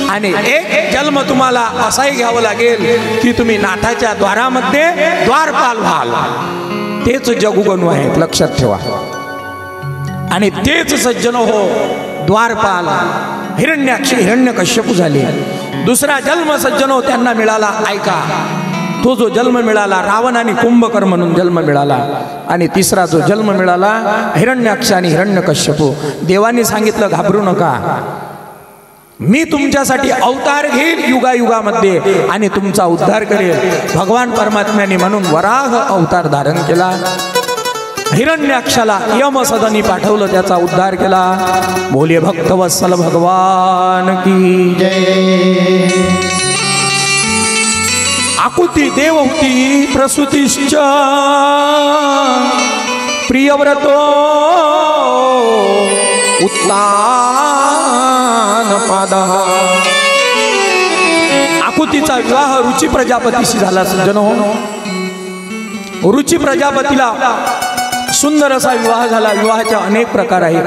आणि 1 जन्म तुम्हाला असाही घ्यावं लागेल की तुम्ही नाथाच्या द्वारामध्ये द्वारपाल व्हाल. तेच जगुगणू आहेत, लक्षात ठेवा. आणि तेच सज्जन हो द्वारपाल हिरण्याक्ष हिरण्यकश्यप झाले. दुसरा जन्म सज्जन हो त्यांना मिळाला. ऐका, तो जो जन्म मिळाला रावण आणि कुंभकर्ण म्हणून जन्म मिळाला. आणि तिसरा जो जन्म मिळाला हिरण्याक्ष आणि हिरण्यकश्यप. देवाने सांगितलं, घाबरू नका, मी तुमच्यासाठी अवतार घेईल युगायुगामध्ये आणि तुमचा उद्धार करेल. भगवान परमात्म्याने म्हणून वराह अवतार धारण केला. हिरण्याक्षाला यम सदनी पाठवलं, त्याचा उद्धार केला. बोले भक्तवत्सल भगवान की जय. आकुती देवहूती प्रसूतिश्च प्रियव्रतो उत्तान पादः. आकुतीचा विवाह रुची प्रजापतीशी झाला. सज्जन हो, रुची प्रजापतीला सुंदर असा विवाह झाला. विवाहाचे अनेक प्रकार आहेत.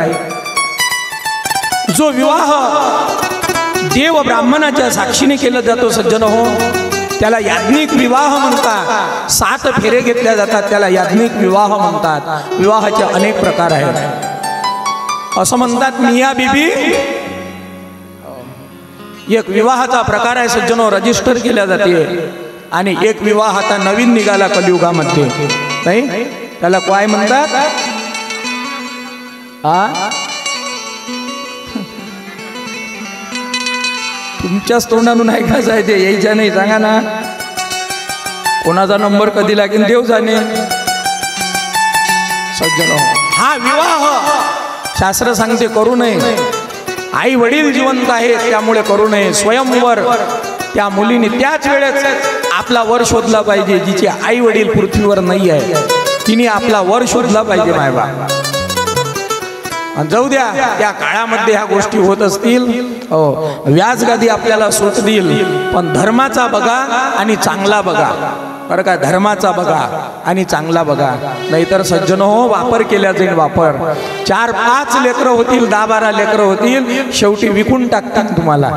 जो विवाह देव ब्राह्मणाच्या साक्षीने केला जातो सज्जन हो, त्याला याज्ञिक विवाह म्हणतात. 7 फेरे घेतल्या जातात, त्याला याज्ञिक विवाह म्हणतात. विवाहाचे अनेक प्रकार आहेत. असं म्हणतात मिया बीबी एक विवाहाचा प्रकार आहे सज्जन हो, रजिस्टर केल्या जाते. आणि एक विवाह आता नवीन निघाला कलियुगामध्ये, नाही त्याला काय म्हणतात? तुमच्याच तोंडातून ऐकायचं आहे ते, यायच्या नाही. सांगा ना, कोणाचा नंबर कधी लागेल देव जाणे. सज्जन हा विवाह शास्त्र सांगते करू नये. आई वडील जिवंत आहेत त्यामुळे करू नये. स्वयंवर त्या मुलीने त्याच वेळेस आपला वर शोधला पाहिजे. जिचे आई वडील पृथ्वीवर नाही आहे तिने आपला वर शोधला पाहिजे. मायबाप जाऊ द्या, त्या काळामध्ये ह्या गोष्टी होत असतील. हो, व्याजगादी आपल्याला सूट देईल, पण धर्माचा बघा आणि चांगला बघा. बरं का, धर्माचा बघा आणि चांगला बघा. नाहीतर सज्जन हो, वापर केल्या जाईल. वापर 4-5 लेकरं होतील, 10-12 लेकरं होतील, शेवटी विकून टाकतात तुम्हाला.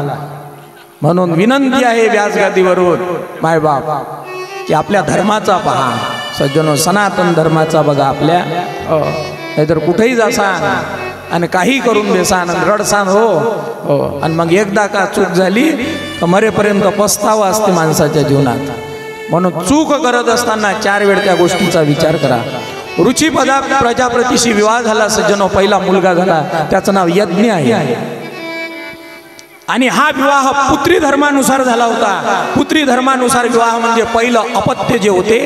म्हणून विनंती आहे व्याजगादीवरून मायबाप की आपल्या धर्माचा पहा. सज्जनो, सनातन धर्माचा बघा आपल्या. नाहीतर कुठेही जासान आणि काही करून देसान, रडसान. हो, आणि मग एकदा का चूक झाली तर मरेपर्यंत पस्तावा असते माणसाच्या जीवनात. म्हणून चूक करत असताना 4 वेळ त्या गोष्टीचा विचार करा. रुची प्रजापतीशी विवाह झाला सज्जनो. पहिला मुलगा झाला, त्याचं नाव यज्ञ आहे. आणि हा विवाह पुत्री धर्मानुसार झाला होता. पुत्री धर्मानुसार विवाह म्हणजे पहिलं अपत्य जे होते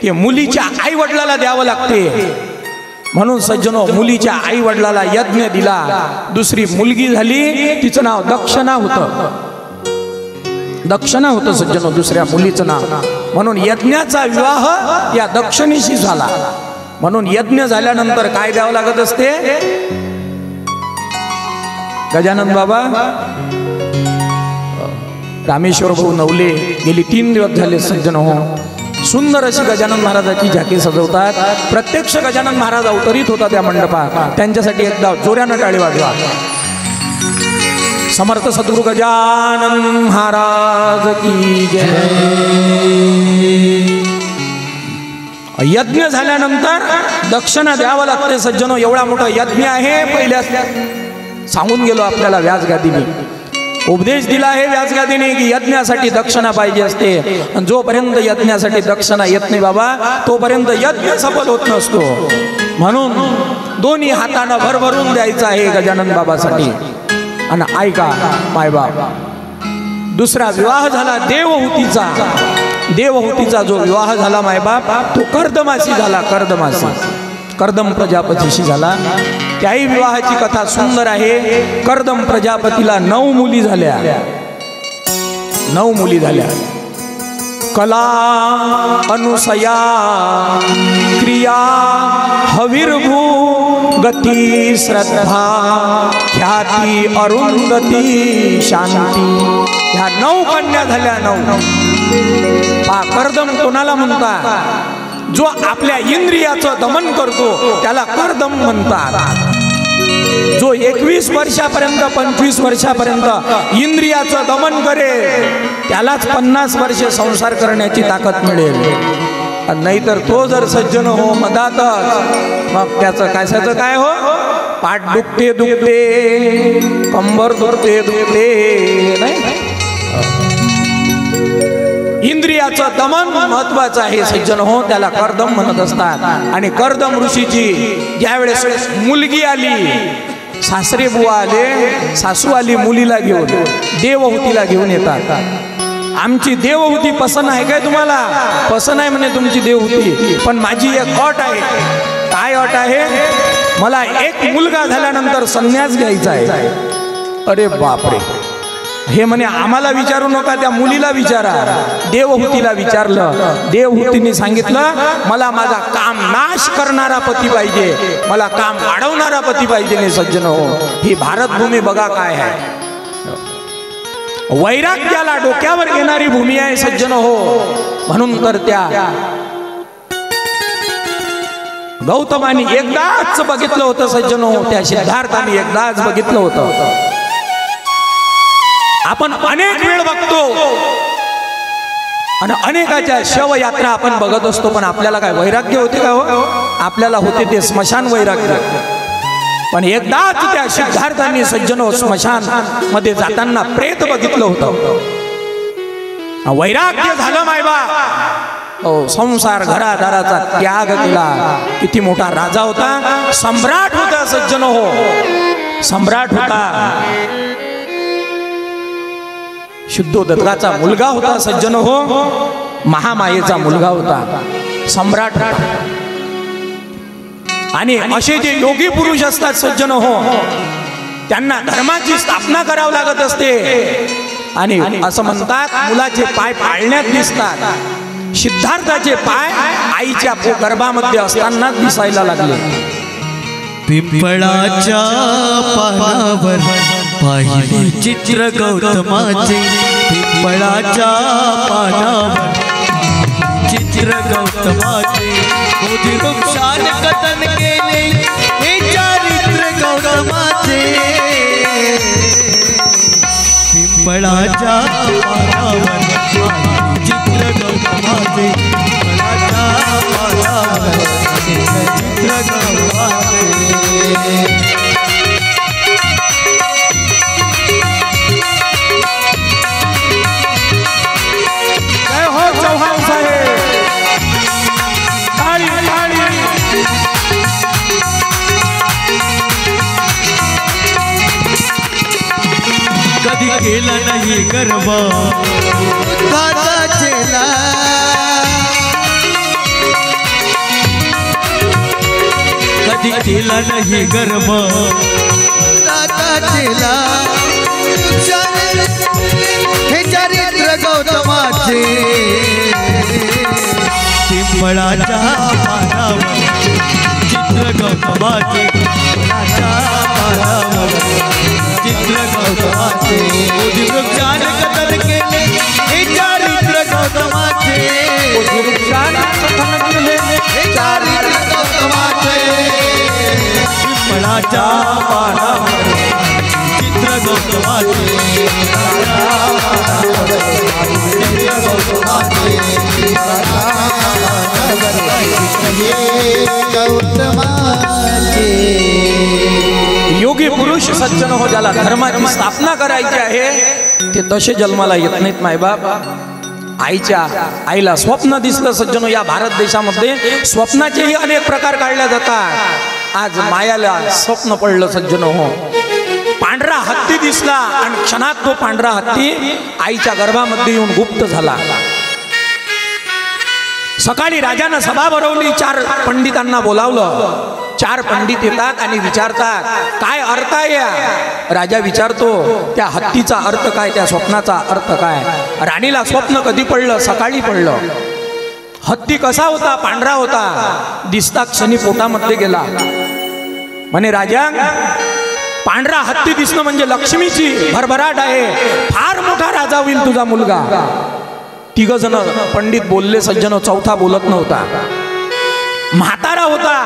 ते मुलीच्या आई वडिलाला द्यावं लागते. म्हणून सज्जनो, मुलीच्या आई वडिलाला यज्ञ दिला. दुसरी मुलगी झाली, तिचं नाव दक्षिणा होतं. दक्षिणा होतं सज्जनो दुसऱ्या मुलीचं नाव. म्हणून यज्ञाचा विवाह या दक्षिणेशी झाला. म्हणून यज्ञ झाल्यानंतर काय द्यावं लागत असते? गजानन बाबा, रामेश्वर भाऊ नवले गेली 3 दिवस झाले सज्जन हो, सुंदर अशी गजानन महाराजाची झाकी सजवतात. प्रत्यक्ष गजानन महाराज अवतरित होता त्या मंडपात. त्यांच्यासाठी एकदा जोऱ्यानं टाळी वाजवा. समर्थ सद्गुरु गजानन महाराज की जय. यज्ञ झाल्यानंतर दक्षिणा द्यावं लागते सज्जनो. एवढा मोठा यज्ञ आहे, पहिल्या सांगून गेलो आपल्याला व्यासगादीने. उपदेश दिला आहे व्यासगादीने की यज्ञासाठी दक्षिणा पाहिजे असते. आणि जोपर्यंत यज्ञासाठी दक्षिणा येत नाही बाबा, तोपर्यंत यज्ञ सफल होत नसतो. म्हणून दोन्ही हातानं भरभरून द्यायचं आहे गजानन बाबासाठी. आणि ऐका मायबाप, दुसरा विवाह झाला देवहूतीचा. देवहूतीचा जो विवाह झाला मायबाप, तो कर्दमाशी झाला. कर्दमाशी, कर्दम प्रजापतीशी झाला. त्याही विवाहाची कथा सुंदर आहे. कर्दम प्रजापतीला 9 मुली झाल्या. 9 मुली झाल्या. कला, अनुसया, क्रिया, हविर्भू, गती, श्रद्धा, ख्याती, अरुंधती, शांती. ह्या 9 कन्या झाल्या. 9. कर्दम कोणाला म्हणतात? जो आपल्या इंद्रियाचं दमन करतो त्याला कर्दम म्हणतात. जो 21 वर्षापर्यंत 25 वर्षापर्यंत इंद्रियाचं दमन करेल त्यालाच 50 वर्षे संसार करण्याची ताकद मिळेल. नाहीतर तो जर सज्जन हो मधातच, मग त्याचं कशाचं काय हो? पाठ दुखते दुखते, कंबर दुखते दुखते. नाही, इंद्रियाचं दमन महत्वाचं आहे सज्जन हो, त्याला कर्दम म्हणत असतात. आणि कर्दम ऋषीची ज्यावेळेस मुलगी आली, सासरे बुवा आले, सासू आली मुलीला घेऊन, देवहूतीला घेऊन येतात. आमची देवहूती पसंत आहे काय तुम्हाला? पसंत आहे म्हणे तुमची देवहूती, पण माझी एक अट आहे. काय अट आहे? मला एक मुलगा झाल्यानंतर संन्यास घ्यायचा आहे. अरे बापरे, हे म्हणे आम्हाला विचारू नका, त्या मुलीला विचारा. देवहूतीला विचारलं. देवहूतीने सांगितलं, मला माझा काम नाश करणारा पती पाहिजे, मला काम वाढवणारा पती पाहिजे. नाही सज्जन हो, ही भारतभूमी बघा काय आहे. वैराग्याला डोक्यावर घेणारी भूमी आहे सज्जन हो. म्हणून तर त्या गौतमाने एकदाच बघितलं होतं सज्जन हो, त्या सिद्धार्थाने एकदाच बघितलं होतं. आपण अनेक वेळ बघतो आणि अनेकाच्या शवयात्रा आपण बघत असतो, पण आपल्याला काय वैराग्य होते का हो? आपल्याला होते ते स्मशान वैराग्य. पण एकदाच त्या सिद्धार्थांनी सज्जनो स्मशान मध्ये जाताना प्रेत बघितलं होतं. वैराग्य झालं मायबा. संसार घरादाराचा त्याग केला. किती मोठा राजा होता, सम्राट होता सज्जन हो, सम्राट होता. शुद्धोदकाचा मुलगा होता सज्जन हो, महामायेचा मुलगा होता, सम्राट होता. आणि असे जे योगी पुरुष असतात सज्जन हो, त्यांना धर्माची स्थापना करावी लागत असते. आणि असं म्हणतात, मुलाचे पाय पाळण्यात दिसतात. सिद्धार्थाचे पाय आईच्या गर्भामध्ये असताना दिसायला लागले. पिंपळाच्या पानावर पाहिले चित्र गौतमाचे, पिंपळाच्या पानावर चित्र गौतमाचे, मोदी वृक्षाने कथन केले हे चारित्र गौतमाचे. पिंपळाच्या पानावर चित्र गौतमाचे, पिंपळाच्या पानावर चित्र गौतमाचे. जय हो चौहान साहेब, ताळी ताळी. कधी केला नाही गर्व दादाचेला, कधी केला नाही गर्व दादाचेला. हे चरित्र गौतमाचे, पिंपळाच्या पानावर चित्र गौतमाचे, पिंपळाच्या पानावर चित्र गौतमाचे, मोदी वृक्षाने कथन केले हे चारित्र गौतमाचे, मोदी वृक्षाने कथन केले हे चारित्र गौतमाचे. पिंपळाच्या पानावर चित्र गौतमाचे, चित्र गौतमाचे, गौतमाचे. योगी पुरुष सज्जन हो, ज्याला धर्माची स्थापना करायची आहे ते तसे जन्माला येत नाहीत मायबाप. आईला स्वप्न दिसलं सज्जनो. या भारत देशामध्ये स्वप्नाचेही अनेक प्रकार काढले जातात. आज मायाला स्वप्न पडलं सज्जनो हो, पांढरा हत्ती दिसला आणि क्षणात तो पांढरा हत्ती आईच्या गर्भामध्ये येऊन गुप्त झाला. सकाळी राजानं सभा भरवली, 4 पंडितांना बोलावलं. 4 पंडित येतात आणि विचारतात, काय अर्थ आहे या? राजा विचारतो, त्या हत्तीचा अर्थ काय, त्या स्वप्नाचा अर्थ काय? राणीला स्वप्न कधी पडलं? सकाळी पडलं. हत्ती कसा होता? पांढरा होता. दिसता क्षणी पोटामध्ये गेला. म्हणे राजा, पांढरा हत्ती दिसणं म्हणजे लक्ष्मीची भरभराट आहे, फार मोठा राजा होईल तुझा मुलगा. 3 जण पंडित बोलले सज्जनो, चौथा बोलत नव्हता. म्हातारा होता,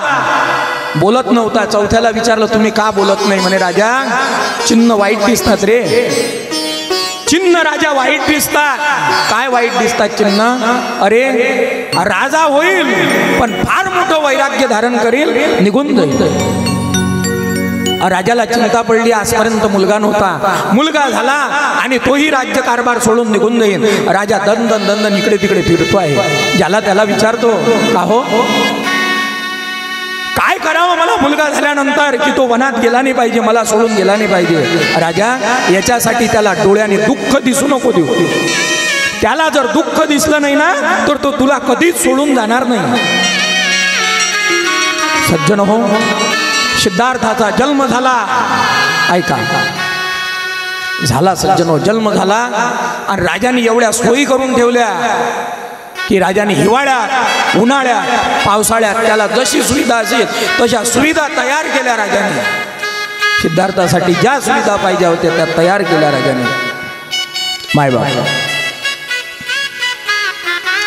बोलत नव्हता. चौथ्याला विचारलं, तुम्ही का बोलत नाही? म्हणे राजा, चिन्ह वाईट दिसतात रे. चिन्ह राजा वाईट दिसतात. काय वाईट दिसतात चिन्ह? अरे राजा होईल पण फार मोठं वैराग्य धारण करील, निघून जाईल. राजाला चिंता पडली, आजपर्यंत मुलगा नव्हता, मुलगा झाला आणि तोही राज्य कारभार सोडून निघून जाईल. राजा दंदन दंदन इकडे तिकडे फिरतो आहे. ज्याला त्याला विचारतो, का हो काय करावं मला मुलगा झाल्यानंतर, की तो वनात गेला नाही पाहिजे, मला सोडून गेला नाही पाहिजे. राजा, याच्यासाठी त्याला डोळ्याने दुःख दिसू नको देऊ. त्याला जर दुःख दिसलं नाही ना, तर तो तुला कधीच सोडून जाणार नाही. सज्जन हो, सिद्धार्थाचा जन्म झाला. ऐका, झाला सज्जन हो, जन्म झाला आणि राजाने एवढ्या सोयी करून ठेवल्या की राजाने हिवाळ्यात, उन्हाळ्यात, पावसाळ्यात त्याला जशी सुविधा असेल तशा सुविधा तयार केल्या राजाने. सिद्धार्थासाठी ज्या सुविधा पाहिजे होत्या त्या तयार केल्या राजाने. मायबाप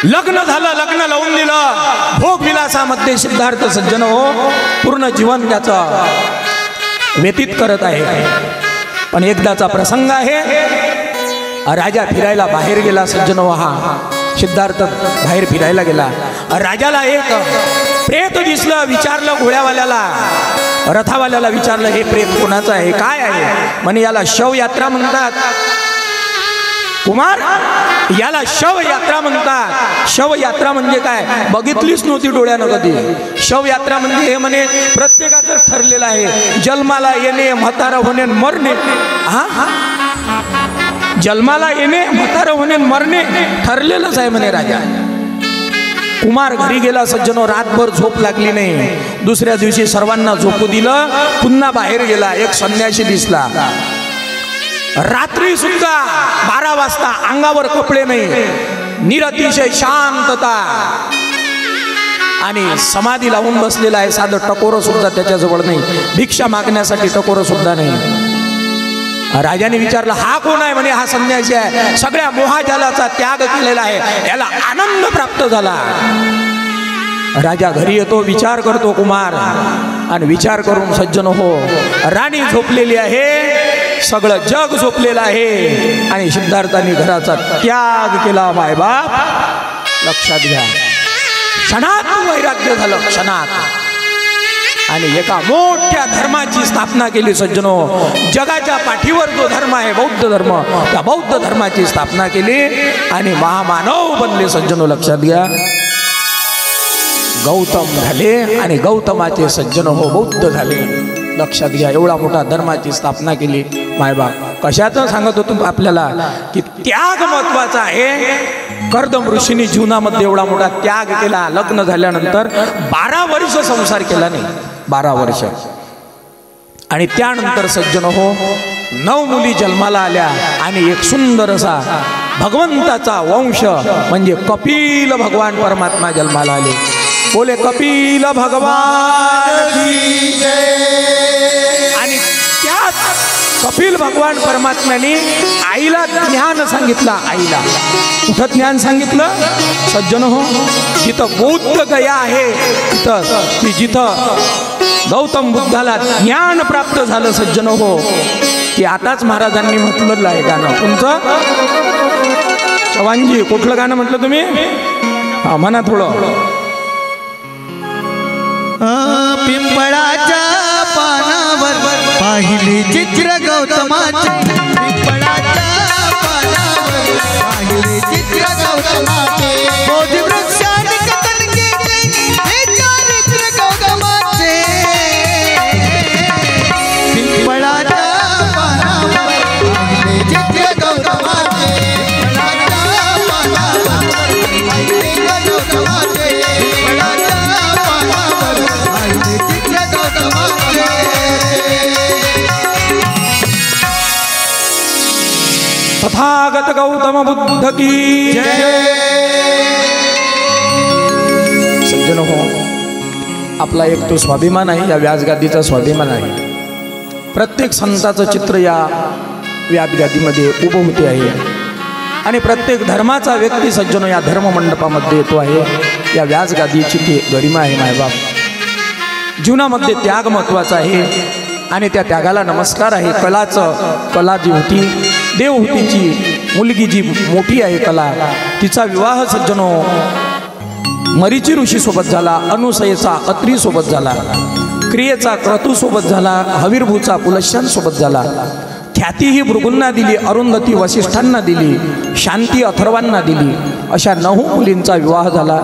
लग्न झालं, लग्न लावून दिलं, भोग विलासामध्ये सिद्धार्थ सज्जन हो पूर्ण जीवन त्याचं व्यतीत करत आहे. पण एकदाचा प्रसंग आहे, राजा फिरायला बाहेर गेला सज्जन हो. हा सिद्धार्थ बाहेर फिरायला गेला, राजाला एक प्रेत दिसलं. विचारलं घोड्यावाल्याला, रथावाल्याला विचारलं, हे प्रेत कोणाचं आहे, काय आहे? म्हणे याला शवयात्रा म्हणतात. कुमार, याला शवयात्रा म्हणतात. शवयात्रा म्हणजे काय बघितलीच नव्हती डोळ्यानं कधी. शवयात्रा म्हणजे हे म्हणे प्रत्येकाचं ठरलेलं आहे, जन्माला येणे, म्हातारं होणे, मरणे. हा, जन्माला येणे, म्हातारं होणे, मरणे ठरलेलंच आहे म्हणे राजा. कुमार घरी गेला सज्जनो, रातभर झोप लागली नाही. दुसऱ्या दिवशी सर्वांना झोपू दिलं, पुन्हा बाहेर गेला. एक संन्यासी दिसला. रात्री सुद्धा 12 वाजता अंगावर कपडे नाही, निरतिशय शांतता आणि समाधी लावून बसलेला आहे. साधं टकोरं सुद्धा त्याच्याजवळ नाही, भिक्षा मागण्यासाठी टकोरं सुद्धा नाही. राजाने विचारलं, हा कोण आहे? म्हणे हा संन्यासी आहे, सगळ्या मोहाजालाचा त्याग केलेला आहे, याला आनंद प्राप्त झाला. राजा घरी येतो, विचार करतो कुमार, आणि विचार करून सज्जन हो, राणी झोपलेली आहे, सगळं जग झोपलेलं आहे आणि सिद्धार्थाने घराचा त्याग केला. मायबाप लक्षात घ्या, क्षणात वैराग्य झालं, क्षणात. आणि एका मोठ्या धर्माची स्थापना केली सज्जनो. जगाच्या पाठीवर जो धर्म आहे बौद्ध धर्म, त्या बौद्ध धर्माची स्थापना केली आणि महामानव बनले सज्जनो. लक्षात घ्या, गौतम झाले आणि गौतमाचे सज्जन हो बौद्ध झाले. लक्षात घ्या, एवढा मोठा धर्माची स्थापना केली. मायबाप कशाचं सांगत होतो आपल्याला की त्याग महत्वाचा आहे. कर्दम ऋषींनी जीवनामध्ये एवढा मोठा त्याग केला. लग्न झाल्यानंतर 12 वर्ष संसार केला नाही, 12 वर्ष. आणि त्यानंतर सज्जन हो 9 मुली जन्माला आल्या आणि एक सुंदर असा भगवंताचा वंश म्हणजे कपिल भगवान परमात्मा जन्माला आले. बोले कपिल भगवान की जय. आणि त्याच कपिल भगवान परमात्म्याने आईला ज्ञान सांगितलं. आईला कुठं ज्ञान सांगितलं सज्जन हो? जिथं बौद्ध गया आहे तिथं, जिथं गौतम बुद्धाला ज्ञान प्राप्त झालं सज्जन हो, की आताच महाराजांनी म्हटलेलं आहे गाणं. तुमचं चव्हाणजी कुठलं गाणं म्हटलं तुम्ही? हा म्हणा थोडं. पिंपळाच्या पानावर पाहिले चित्र गौतमाचे. पिंपळाच्या पानावर पाहिले चित्र गौतमाचे. बोधी वृक्षाने कथन केले हे चारित्र गौतमाचे. पिंपळाच्या पानावर पाहिले चित्र गौतमाचे. पिंपळाच्या पानावर पाहिले गौतमाचे. तथागत गौतम बुद्ध की जय. सज्जन हो, आपला एक तो स्वाभिमान आहे, या व्यासगादीचा स्वाभिमान आहे. प्रत्येक संताचं चित्र या व्यासगादीमध्ये उभं होते आहे आणि प्रत्येक धर्माचा व्यक्ती सज्जनो या धर्ममंडपामध्ये येतो आहे. या व्यासगादीची ती गरिमा आहे. मायबाप, जीवनामध्ये त्याग महत्त्वाचा आहे आणि त्या त्यागाला नमस्कार आहे. कला जी होती, देवहूतीची मुलगी जी मोठी आहे कला, तिचा विवाह सज्जनो मरीची ऋषीसोबत झाला, अनुसयेचा अत्रीसोबत झाला, क्रियेचा क्रतूसोबत झाला, हवीरभूचा पुलश्यांसोबत झाला. ख्याती ही भृगूंना दिली, अरुंधती वसिष्ठांना दिली, शांती अथर्वांना दिली. अशा 9 मुलींचा विवाह झाला.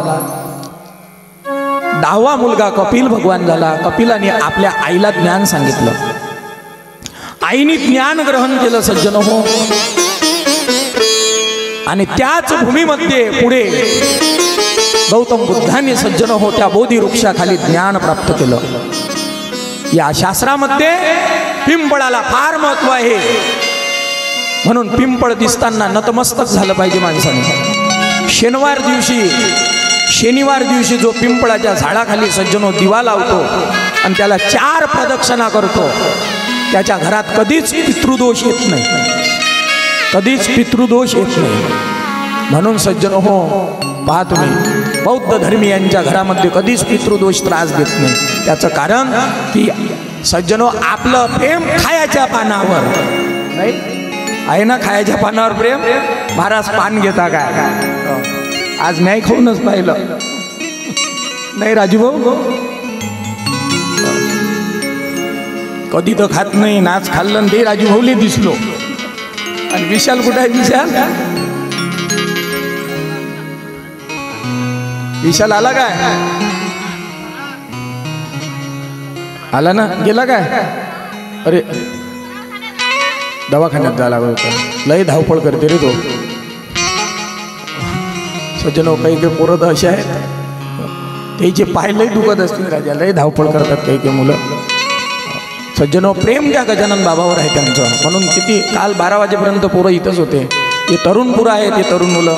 10वा मुलगा कपिल भगवान झाला. कपिलाने आपल्या आईला ज्ञान सांगितलं. आईने ज्ञान ग्रहण केलं सज्जन हो. आणि त्याच भूमीमध्ये पुढे गौतम बुद्धांनी सज्जन हो त्या बोधी वृक्षाखाली ज्ञान प्राप्त केलं. या शास्त्रामध्ये पिंपळाला फार महत्व आहे. म्हणून पिंपळ दिसताना नतमस्तक झालं पाहिजे माणसाने. शनिवार दिवशी जो पिंपळाच्या झाडाखाली सज्जनो दिवा लावतो आणि त्याला 4 प्रदक्षिणा करतो, त्याच्या घरात कधीच पितृदोष येत नाही, कधीच पितृदोष येत नाही. म्हणून सज्जन हो पहा तुम्ही, बौद्ध धर्मीयांच्या घरामध्ये कधीच पितृदोष त्रास देत नाही. त्याचं कारण की सज्जनो आपलं प्रेम खायाच्या पानावर नाही आहे ना. खायाच्या पानावर प्रेम. महाराज पान घेता काय? आज नाही खाऊनच पाहिलं नाही राजूभाऊ, कधी तर खात नाही. नाच खाल्लं ते राजूभाऊले दिसलो. आणि विशाल कुठं आहे? विशाल आला काय? आला ना? गेला काय? अरे दवाखान्यात जायला लागलं होतं. लय धावपळ करते रे तो. सज्जनो काही पोरं तर असे आहेत त्याचे पाय लय दुखत असतील राजा, लय धावपळ करतात काही मुलं. सज्जनो प्रेम त्या गजानन बाबावर आहे त्यांचं. म्हणून किती काल 12 वाजेपर्यंत पोरं इथंच होते. हे तरुण पोरं आहे, ते तरुण मुलं.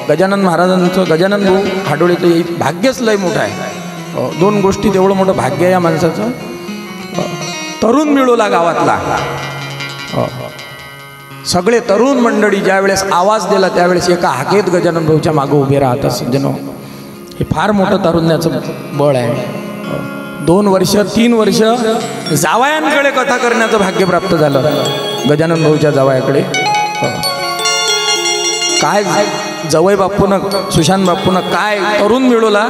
गजानन महाराजांचं, गजानन भाऊ खाडोळेचं भाग्यच लय मोठं आहे. 2 गोष्टी तेवढं मोठं भाग्य आहे या माणसाचं. तरुण मिळवला गावातला. सगळे तरुण मंडळी ज्या वेळेस आवाज दिला त्यावेळेस एका हाकेत गजानन भाऊच्या मागं उभे राहतात. सज्जनो हे फार मोठं तारुण्याचं बळ आहे. 2 वर्ष 3 वर्ष जावयांकडे कथा करण्याचं भाग्य प्राप्त झालं गजानन भाऊच्या जावयाकडे. काय जवळ बापून सुशांत बापून काय तरुण मिळवला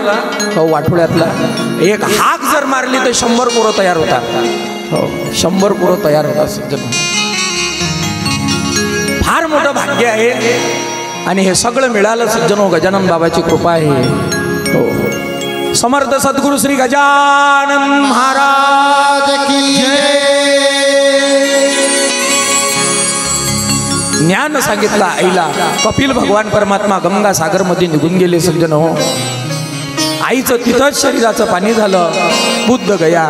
वाठोळ्यातला. एक हाक जर मारली तर 100 पोरं तयार होतात. 100 पोरं तयार होतात. सज्जनो फार मोठं भाग्य आहे. आणि हे सगळं मिळालं सज्जनो गजानन बाबाची कृपा आहे. हो समर्थ सद्गुरु श्री गजानन महाराज की जय. ज्ञान सांगितला आईला. कपिल भगवान परमात्मा गंगा सागर मध्ये निघून गेले सज्जनो. आईचं तिथंच शरीराचं पाणी झालं. बुद्ध गया.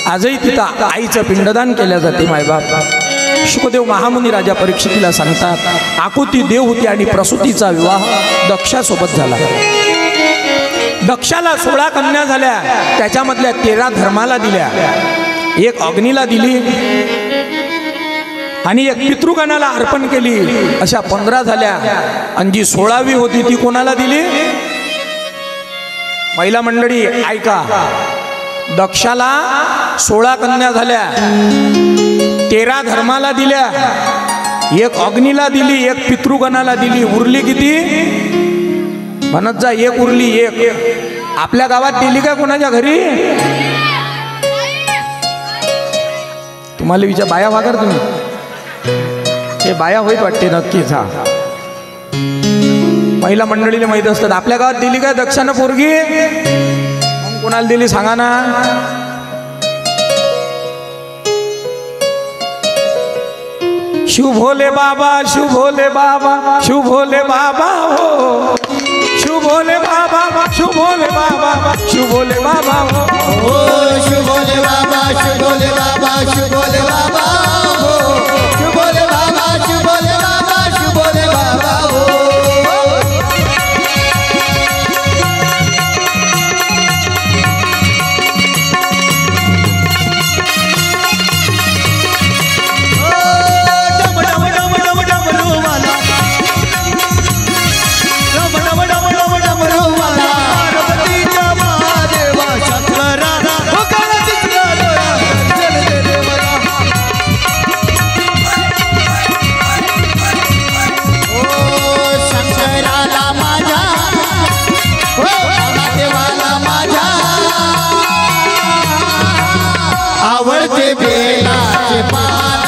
आजही तिथं आईचं पिंडदान केल्या जाते. मायबाप शुकदेव महामुनी राजा परीक्षितीला सांगतात आकुती देव होती आणि प्रसूतीचा विवाह दक्षासोबत झाला. दक्षाला 16 कन्या झाल्या. त्याच्यामधल्या 13 धर्माला दिल्या, 1 अग्नीला दिली आणि 1 पितृगणाला अर्पण केली. अशा 15 झाल्या. आणि जी 16वी होती ती कोणाला दिली? महिला मंडळी ऐका. दक्षाला 16 कन्या झाल्या, 13 धर्माला दिल्या, 1 अग्नीला दिली, 1 पितृगणाला दिली. उरली किती? म्हणत जा 1 उरली. 1 आपल्या गावात दिली का कोणाच्या घरी? तुम्हाला विचार बाया वागर तुम्ही. हे बाया होईत वाटते नक्कीच. हा महिला मंडळीला माहित असतात. आपल्या गावात दिली का दक्षानं पोरगी? कोणाला दिली सांगा ना. शिव भोले बाबा, शिव भोले बाबा, शिव भोले बाबा हो. शिव भोले बाबा, शिव भोले बाबा, शिव भोले बाबा हो. शिव भोले बाबा, शिव भोले बाबा, शिव भोले बाबा हो. शिव भोले बाबा, शिव भोले बाबा, शिव भोले बाबा हो. आवडते बेलाचे पान,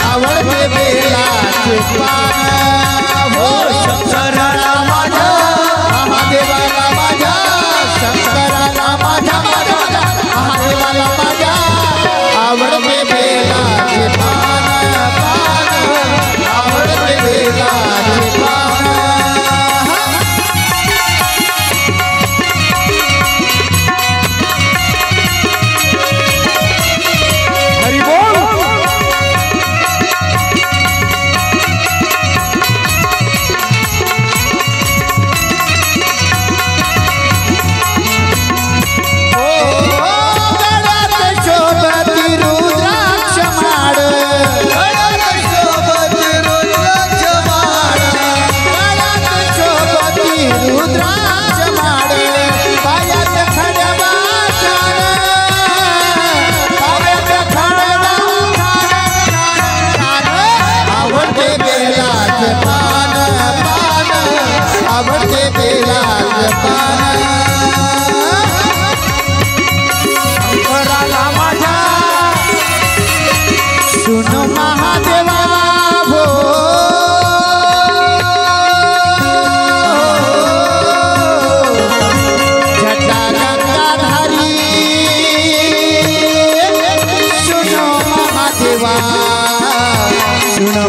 आवडते बेलाचे पान हो. शंकराला माझ्या, महादेवाला माझ्या, शंकराला माझ्या, महादेवाला माझ्या, आवडते बेलाचे पान, आवडते बेलाचे पान.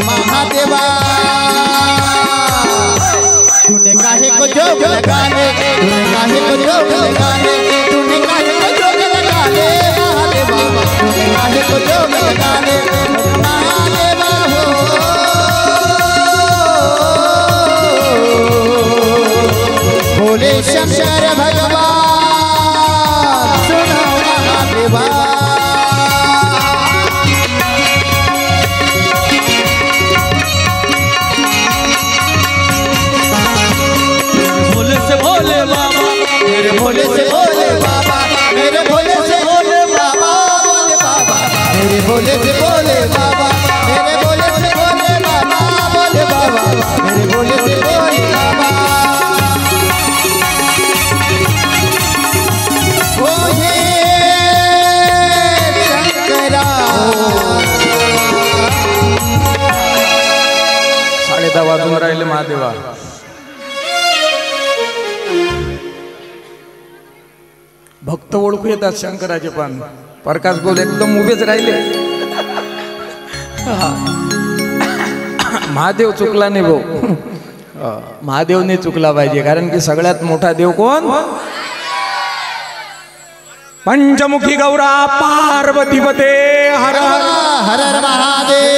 महादेवा तूने काहे को जोग लगा ले तूने काहे को जोग लगा ले तूने काहे को जोग लगा ले महादेवा तूने काहे को जोग लगा ले महादेवा हो भोले शंकर भगवान सुनो महादेवा भोले बाबा मेरे भोले से भोले बाबा मेरे भोले से भोले बाबा भोले बाबा मेरे भोले से भोले बाबा मेरे भोले से भोले बाबा भोले बाबा मेरे भोले से भोले बाबा ओ हे शंकरा 10:30 वाजून राहिले महादेवा. भक्त ओळखू येतात शंकराचे पण प्रकाश बोल एकदम उभेच राहिले. महादेव चुकला नाही भाऊ. महादेवने चुकला पाहिजे कारण की सगळ्यात मोठा देव कोण? पंचमुखी गौरा पार्वती पते हर हर हर महादेव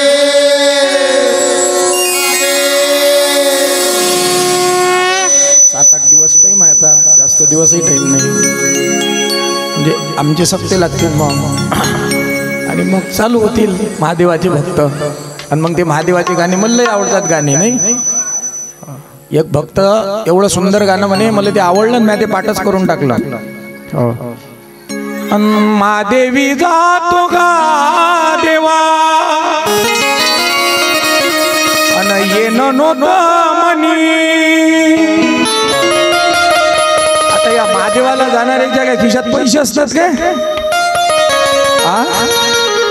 7-8 दिवस टाइम आहे आता जास्त दिवसही टाइम नाही म्हणजे आमचे सप्ते लागतील मग आणि मग चालू होतील महादेवाचे भक्त आणि मग ते महादेवाचे गाणे मला लई आवडतात गाणे नाही. एक भक्त एवढं सुंदर गाणं म्हणे मला ते आवडलं आणि मी ते पाठच करून टाकलं. महादेवी जातो गा देवा अन येणं नव्हतं म्हणी. आता या महादेवाला जाणाऱ्याच्या काय खिशात पैसे असतात काय?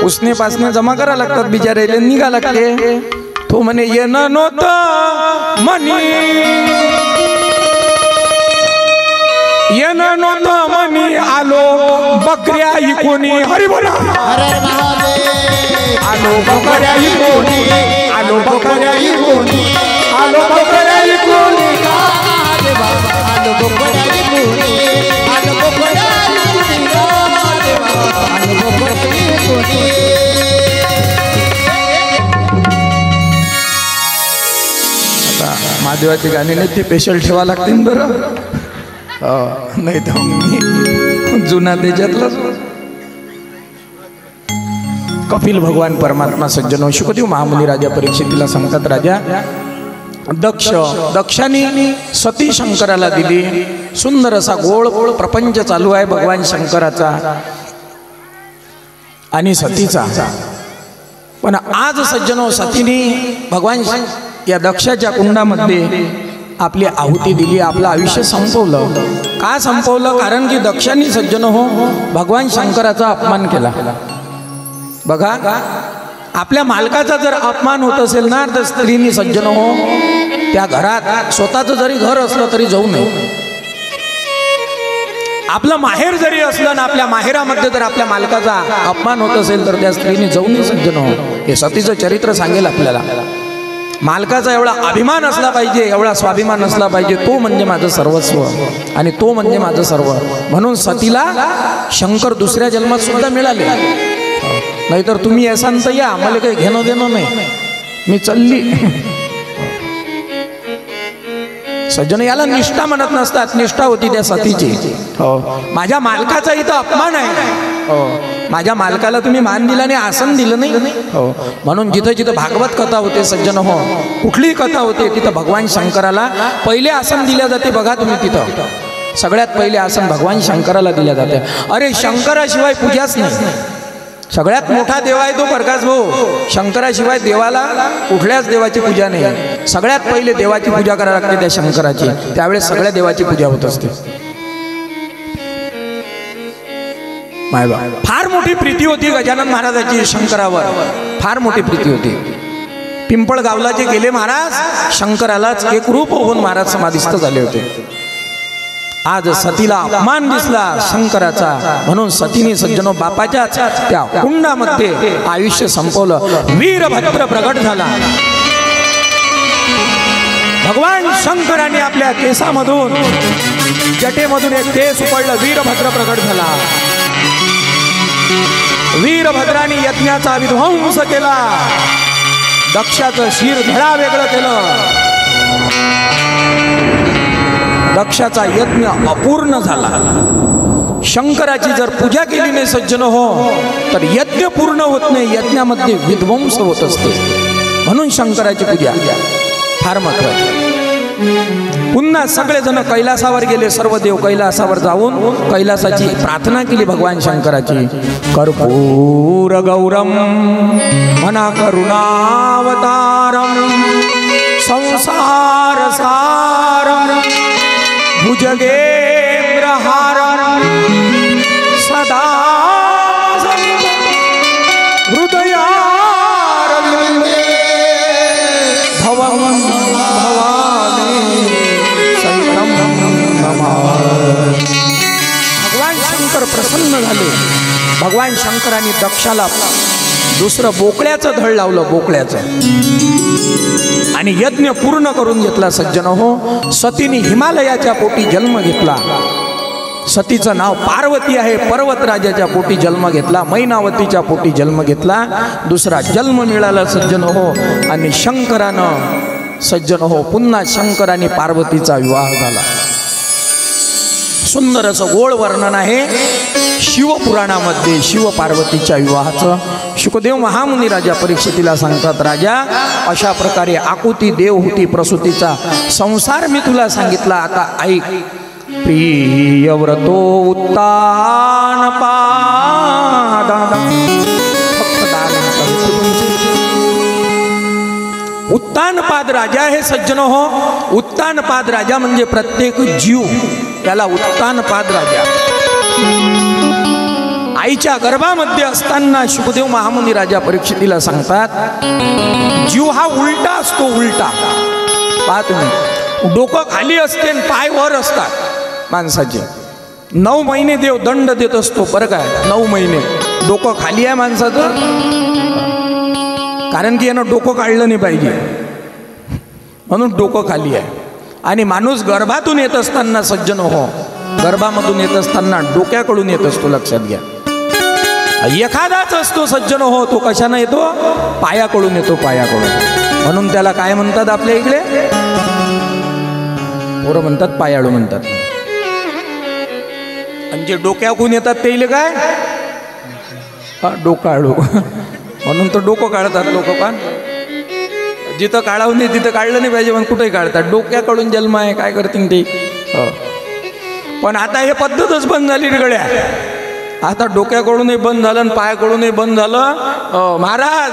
उसने पासने जमा करा लागतात बिचारे निघा लागते. तो म्हणे येणं नव्हतं म्हणी येणं नव्हतं म्हणी आलो बकऱ्या इकोनी हरी बोला हर हर महादेव आलो बकऱ्या इकोनी आलो बकऱ्या इकोनी आलो बकऱ्या इकोनी महादेवा आलो बकऱ्या इकोनी आलो बकऱ्या इकोनी महादेवा आलो बकऱ्या इकोनी. आता महादेवाचे गाणे नाही ते स्पेशल ठेवा लागतील बरं. नाही तर मी जुना त्याच्यातलाच. कपिल भगवान परमात्मा सज्जनो शुकदेव महामुनी राजा परीक्षितीला सांगतात राजा दक्षाने सती शंकराला दिली. सुंदर असा गोड गोड प्रपंच चालू आहे भगवान शंकराचा आणि सतीचा. पण आज सज्जनो सतीने भगवान या दक्षाच्या कुंडामध्ये आपली आहुती दिली. आपलं आयुष्य संपवलं. का संपवलं? कारण की दक्षाने सज्जन हो भगवान शंकराचा अपमान केला. बघा आपल्या मालकाचा जर अपमान होत असेल ना तर स्त्रीनी सज्जन हो त्या घरात स्वतःचं जरी घर असलं तरी जाऊ नये. आपलं माहेर जरी असलं ना आपल्या माहेरामध्ये जर आपल्या मालकाचा अपमान होत असेल तर त्या स्त्रीने जाऊ नये सज्जन हो. हे सतीचं चरित्र सांगेल आपल्याला. मालकाचा एवढा अभिमान असला पाहिजे एवढा स्वाभिमान असला पाहिजे. तो म्हणजे माझं सर्वस्व आणि तो म्हणजे माझं सर्व. म्हणून सतीला शंकर दुसऱ्या जन्मात सुद्धा मिळाले. नाहीतर तुम्ही असाल तर या मला काही घेणं देणं नाही मी चालली. सज्जन याला निष्ठा म्हणत नसतात. निष्ठा होती त्या सतीची. हो माझ्या मालकाचा इथं अपमान आहे. हो माझ्या मालकाला तुम्ही मान दिला आणि आसन दिलं नाही. हो म्हणून जिथं जिथं भागवत कथा होते सज्जन हो कुठलीही कथा होते तिथं भगवान शंकराला पहिले आसन दिल्या जाते. बघा तुम्ही तिथं सगळ्यात पहिले आसन भगवान शंकराला दिल्या जाते. अरे शंकराशिवाय पूजाच नाही. सगळ्यात मोठा देव आहे तो प्रकाश भाऊ. शंकराशिवाय देवाला कुठल्याच देवाची पूजा नाही. सगळ्यात पहिले देवाची पूजा करायला लागते त्या शंकराची. त्यावेळेस सगळ्या देवाची पूजा होत असते. मायबा फार मोठी प्रीती होती गजानन महाराजाची शंकरावर. फार मोठी प्रीती होती. पिंपळगावला जे गेले महाराज शंकरालाच एक रूप होऊन महाराज समाधिस्थ झाले होते. आज सतीला अपमान दिसला शंकराचा, म्हणून सतीने सज्जनो बापाच्याच त्या कुंडामध्ये आयुष्य संपवलं. वीरभद्र प्रगट झाला. भगवान शंकराने आपल्या केसामधून जटेमधून एक केस पडलं. वीरभद्र प्रगट झाला. वीरभद्राने यज्ञाचा विध्वंस केला. दक्षाचं शिर धडा वेगळं केलं. दक्षाचा यज्ञ अपूर्ण झाला. शंकराची जर पूजा केली नाही सज्जन हो तर यज्ञ पूर्ण होत नाही. यज्ञामध्ये विध्वंस होत असते. म्हणून शंकराची पूजा फार महत्वाची. पुन्हा सगळेजण कैलासावर गेले. सर्व देव कैलासावर जाऊन कैलासाची प्रार्थना केली भगवान शंकराची. कर्पूर गौरम मना करुणावतारम संसार सारम भुजगेंद्रहारम सदा हृदयारविंदे भवं भवानी सहितं नमामि. भगवान शंकर प्रसन्न झाले. भगवान शंकरांनी दक्षाला दुसरं बोकळ्याचं धड लावलं. बोकळ्याचं आणि यज्ञ पूर्ण करून घेतला. सज्जन हो सतीने हिमालयाच्या पोटी जन्म घेतला. सतीचं नाव पार्वती आहे. पर्वतराजाच्या पोटी जन्म घेतला. मैनावतीच्या पोटी जन्म घेतला. दुसरा जन्म मिळाला सज्जन हो. आणि शंकरानं सज्जन हो पुन्हा शंकराने पार्वतीचा विवाह झाला. सुंदर असं गोड वर्णन आहे शिवपुराणामध्ये शिव पार्वतीच्या विवाहाचं. शुकदेव महामुनी राजा परीक्षितीला सांगतात, राजा अशा प्रकारे आकुती देव होती प्रसूतीचा संसार मी तुला सांगितला. आता ऐक. प्रियव्रतो उत्तान पादा. उत्तानपाद राजा हे सज्जन हो. उत्तानपाद राजा म्हणजे प्रत्येक जीव त्याला उत्तानपाद राजा. आईच्या गर्भामध्ये असताना शुकदेव महामुनी राजा परीक्षितीला सांगतात, जीव हा उलटा असतो. उलटा पहा तुम्ही. डोकं खाली असते आणि पाय वर असतात माणसाचे. 9 महिने देव दंड देत असतो बरं काय. 9 महिने डोकं खाली आहे माणसाचं. कारण की यानं डोकं काढलं नाही पाहिजे म्हणून डोकं खाली आहे. आणि माणूस गर्भातून येत असताना सज्जन हो गर्भामधून येत असताना डोक्याकडून येत असतो. लक्षात घ्या. एखादाच असतो सज्जन हो तो कशाने येतो. पायाकडून येतो. पायाकडून. म्हणून त्याला काय म्हणतात आपल्या इकडे. पोरं म्हणतात पायाळू म्हणतात. आणि जे डोक्याकडून येतात ते इले काय डोकाळू. म्हणून तर डोकं काढतात लोक. पण जिथं काढावं नाही तिथं काढलं नाही पाहिजे म्हणून कुठेही काढतात. डोक्याकडून जन्म आहे काय करतील ते. पण आता हे पद्धतच बंद झाली गड्या. आता डोक्याकडूनही बंद झालं आणि पायाकडूनही बंद झालं. महाराज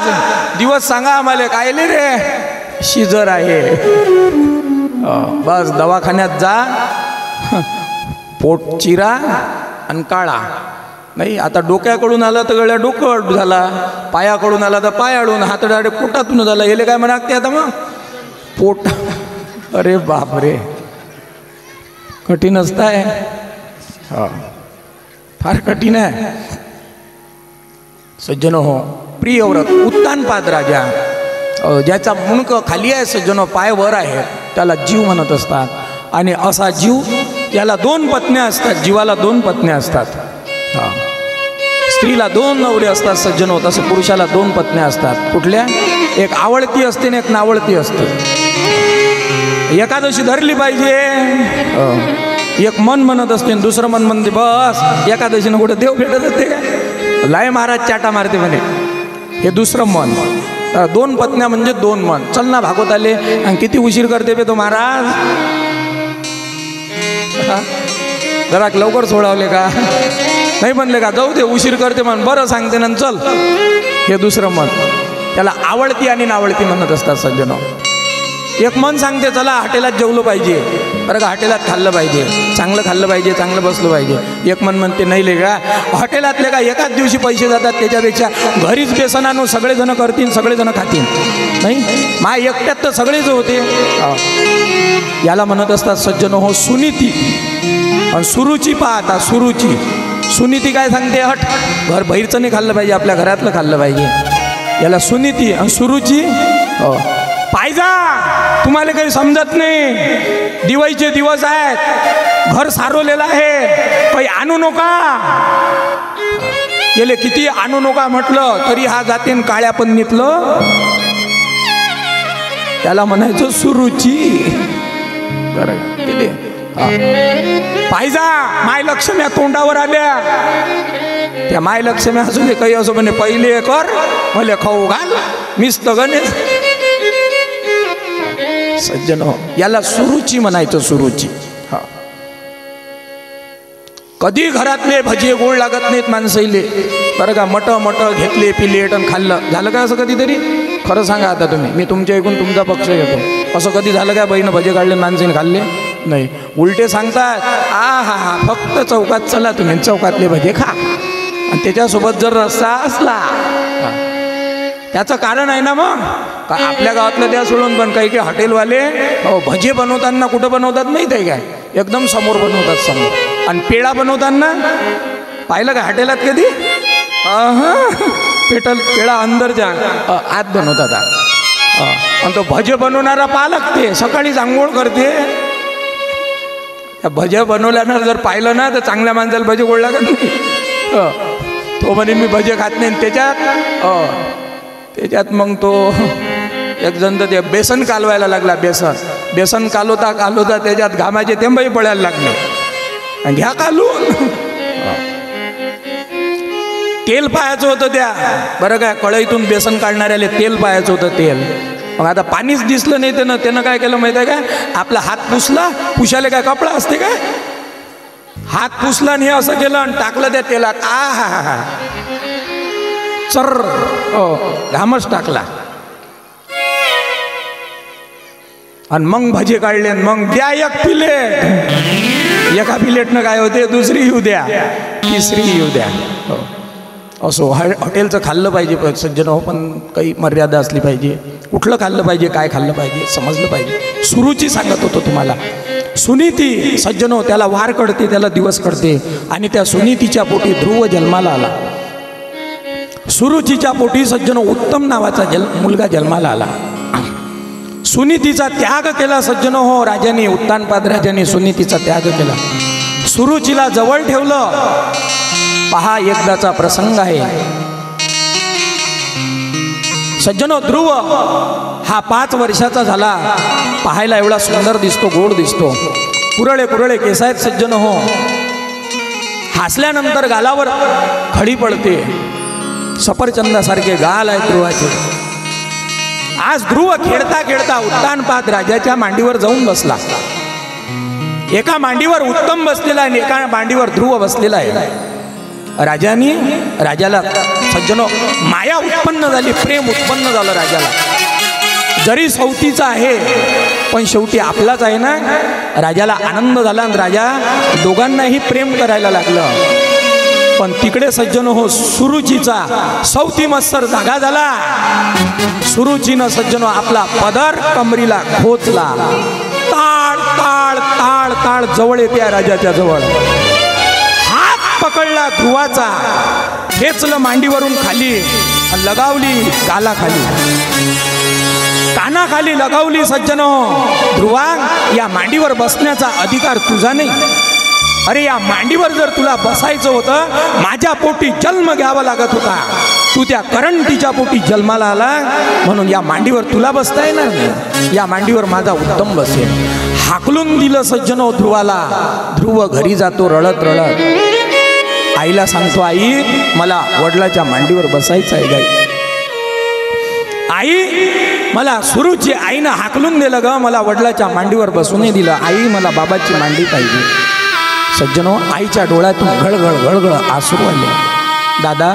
दिवस सांगा आम्हाला काय रे. शिजर आहे. बस दवाखान्यात जा. पोट चिरा आणि काळा. नाही आता डोक्याकडून आला तर गळ्या डोकं झाला. पायाकडून आला तर पाय अडून. हात डायरेक्ट पोटातून झाला. गेले काय म्हणते आता मग पोट. अरे बापरे कठीण असताय. फार कठीण आहे सज्जन हो. प्रियव्रत उत्तानपाद राजा ज्याचा मुंडक खाली आहे सज्जनो पाय वर आहे त्याला जीव म्हणत असतात. आणि असा जीव याला 2 पत्न्या असतात. जीवाला 2 पत्न्या असतात. स्त्रीला 2 नवरे असतात सज्जन होत. असं पुरुषाला 2 पत्न्या असतात. कुठल्या. एक आवडती असते आणि एक नावडती असते. एकादशी धरली पाहिजे. एक मन म्हणत असते आणि दुसरं मन म्हणते बस एकादशीनं कुठे देव भेटत असते का. लाय महाराज चाटा मारते म्हणे. हे दुसरं मन. 2 पत्न्या म्हणजे 2 मन. चल ना भागवत आले. आणि किती उशीर करते बे तो महाराज. जरा लवकर सोडावले का नाही म्हणले का. जाऊ दे उशीर करते म्हण. बरं सांगते ना चल. हे दुसरं मन. त्याला आवडती आणि नावडती म्हणत असतात सज्जनो. एक मन सांगते चला हॉटेलात जेवलं पाहिजे, बरं का, हॉटेलात खाल्लं पाहिजे, चांगलं खाल्लं पाहिजे, चांगलं बसलं पाहिजे. एक मन म्हणते नाही ले का हॉटेलातले का एकाच दिवशी पैसे जातात, त्याच्यापेक्षा घरीच बेसन आणून सगळेजण करतील, सगळेजण खातील. नाही मा एकट्यात तर सगळेच होते. याला म्हणत असतात सज्जन हो सुनीती. आणि सुरुची पाहता सुरुची. सुनीती काय सांगते, हट घर बाहेरचं नाही खाल्लं पाहिजे, आपल्या घरातलं खाल्लं पाहिजे, याला सुनीती. आणि सुरुची पाहिजा. तुम्हाला काही समजत नाही, दिवाळीचे दिवस आहेत, घर सारवलेलं आहे, काही आणू नका. गेले किती आणू नका म्हटलं तरी हा जाते काळ्या पन्नीतलं. त्याला म्हणायचं सुरुची. पाहिजा माय लक्ष्म्या तोंडावर आल्या. त्या माय लक्ष्म्या असू दे काही असो म्हणे पहिले कर मला खाऊ घाल मीच तर गणेश. सज्जन याला सुरुची म्हणायचं. सुरुची. हा कधी घरातले भजे गोड लागत नाहीत माणसाईले, बरं का. मट घेतले पिले आणि खाल्लं. झालं काय असं कधीतरी? खरं सांगा आता तुम्ही, मी तुमच्या ऐकून तुमचा पक्ष घेतो. असं कधी झालं काय बाईनं भजे काढले माणसाने खाल्ले? नाही. उलटे सांगतात हा फक्त चौकात चला तुम्ही, चौकातले भजे खा आणि त्याच्यासोबत जर रस्सा असला. त्याचं कारण आहे ना मग. आपल्या गावातलं त्या सोडून पण काही काही हॉटेलवाले भजे बनवताना कुठं बनवतात माहीत आहे काय? एकदम समोर बनवतात, समोर. आणि पेढा बनवताना पाहिलं का हॉटेलात कधी? पेढा अंदरच्या आत बनवतात. आणि तो भजे बनवणारा पालक ते सकाळीच आंघोळ करते. भजे बनवल्यानं जर पाहिलं ना तर चांगल्या माणसाला भजे गोड लागत नाही. तो म्हणे मी भजे खात नाही. त्याच्यात मग तो एक जण तर ते बेसन कालवायला लागला. बेसन कालवता त्याच्यात घामाचे थेंबही पडायला लागले. घ्या कालून. तेल पाहायचं होतं त्या, बरं काय, कढईतून बेसन काढणाऱ्याला तेल पाहायचं होतं. तेल मग आता पाणीच दिसलं नाही. त्यानं काय केलं माहिती आहे काय? आपला हात पुसला. पुशाले काय कपडा असते काय? हात पुसला आणि हे असं केलं आणि टाकलं त्या तेलात. हा चर घामच टाकला. आणि मग भजे काढले. मग द्या एक प्लेट. एका प्लेटनं काय होते, दुसरी येऊ द्या, तिसरी येऊ द्या. असो हॉटेलचं खाल्लं पाहिजे सज्जन हो, पण काही मर्यादा असली पाहिजे. कुठलं खाल्लं पाहिजे, काय खाल्लं पाहिजे समजलं पाहिजे. सुरुची सांगत होतो तुम्हाला. सुनीती सज्जन हो, त्याला वार कळते, त्याला दिवस कळते. आणि त्या सुनीतीच्या पोटी ध्रुव जन्माला आला. सुरुचीच्या पोटी सज्जन उत्तम नावाचा मुलगा जन्माला आला. सुनीतीचा त्याग केला सज्जन हो राजाने. उत्तानपाद राजाने सुनीतीचा त्याग केला. सुरुचीला जवळ ठेवलं. पहा एकदाचा प्रसंग आहे सज्जनो. ध्रुव हा 5 वर्षाचा झाला. पाहायला एवढा सुंदर दिसतो, गोड दिसतो. कुरळे केस आहेत सज्जन हो. हसल्यानंतर गालावर खडी पडते. सफरचंदासारखे गाल आहेत ध्रुवाचे. आज ध्रुव खेळता खेळता उत्तानपाद राजाच्या मांडीवर जाऊन बसला. एका मांडीवर उत्तम बसलेला आहे, एका मांडीवर ध्रुव बसलेला आहे. राजाला सज्जनो माया उत्पन्न झाली, प्रेम उत्पन्न झालं राजाला. जरी सवतीचा आहे पण शेवटी आपलाच आहे ना. राजाला आनंद झाला आणि राजा दोघांनाही प्रेम करायला लागलं. पण तिकडे सज्जन हो सुरुचीचा सवती मत्सर जागा झाला. सुरुचीनं सज्जनो आपला पदर कमरीला खोचला. ताळ ताळ ताळ ताळ जवळ येते राजाच्या जवळ. पकडला ध्रुवाचा, खेचलं मांडीवरून खाली, लगावली गालाखाली, कानाखाली लगावली. सज्जनो ध्रुवा, या मांडीवर बसण्याचा अधिकार तुझा नाही. अरे या मांडीवर जर तुला बसायचं होतं, माझ्या पोटी जन्म घ्यावा लागत होता. तू त्या करंटीच्या पोटी जन्माला आला म्हणून या मांडीवर तुला बसता येणार नाही. या मांडीवर माझा उत्तम बसेल. हाकलून दिलं सज्जनो ध्रुवाला. ध्रुव घरी जातो रडत रडत. आईला सांगतो, आई मला वडिलाच्या मांडीवर बसायचं आहे. गाई आई मला सुरुची आईनं हाकलून दिलं ग, मला वडिलाच्या मांडीवर बसू नाही दिलं. आई मला बाबाची मांडी पाहिजे. सज्जनो आईच्या डोळ्यातून घळघळ घळघळ आसरू आले. दादा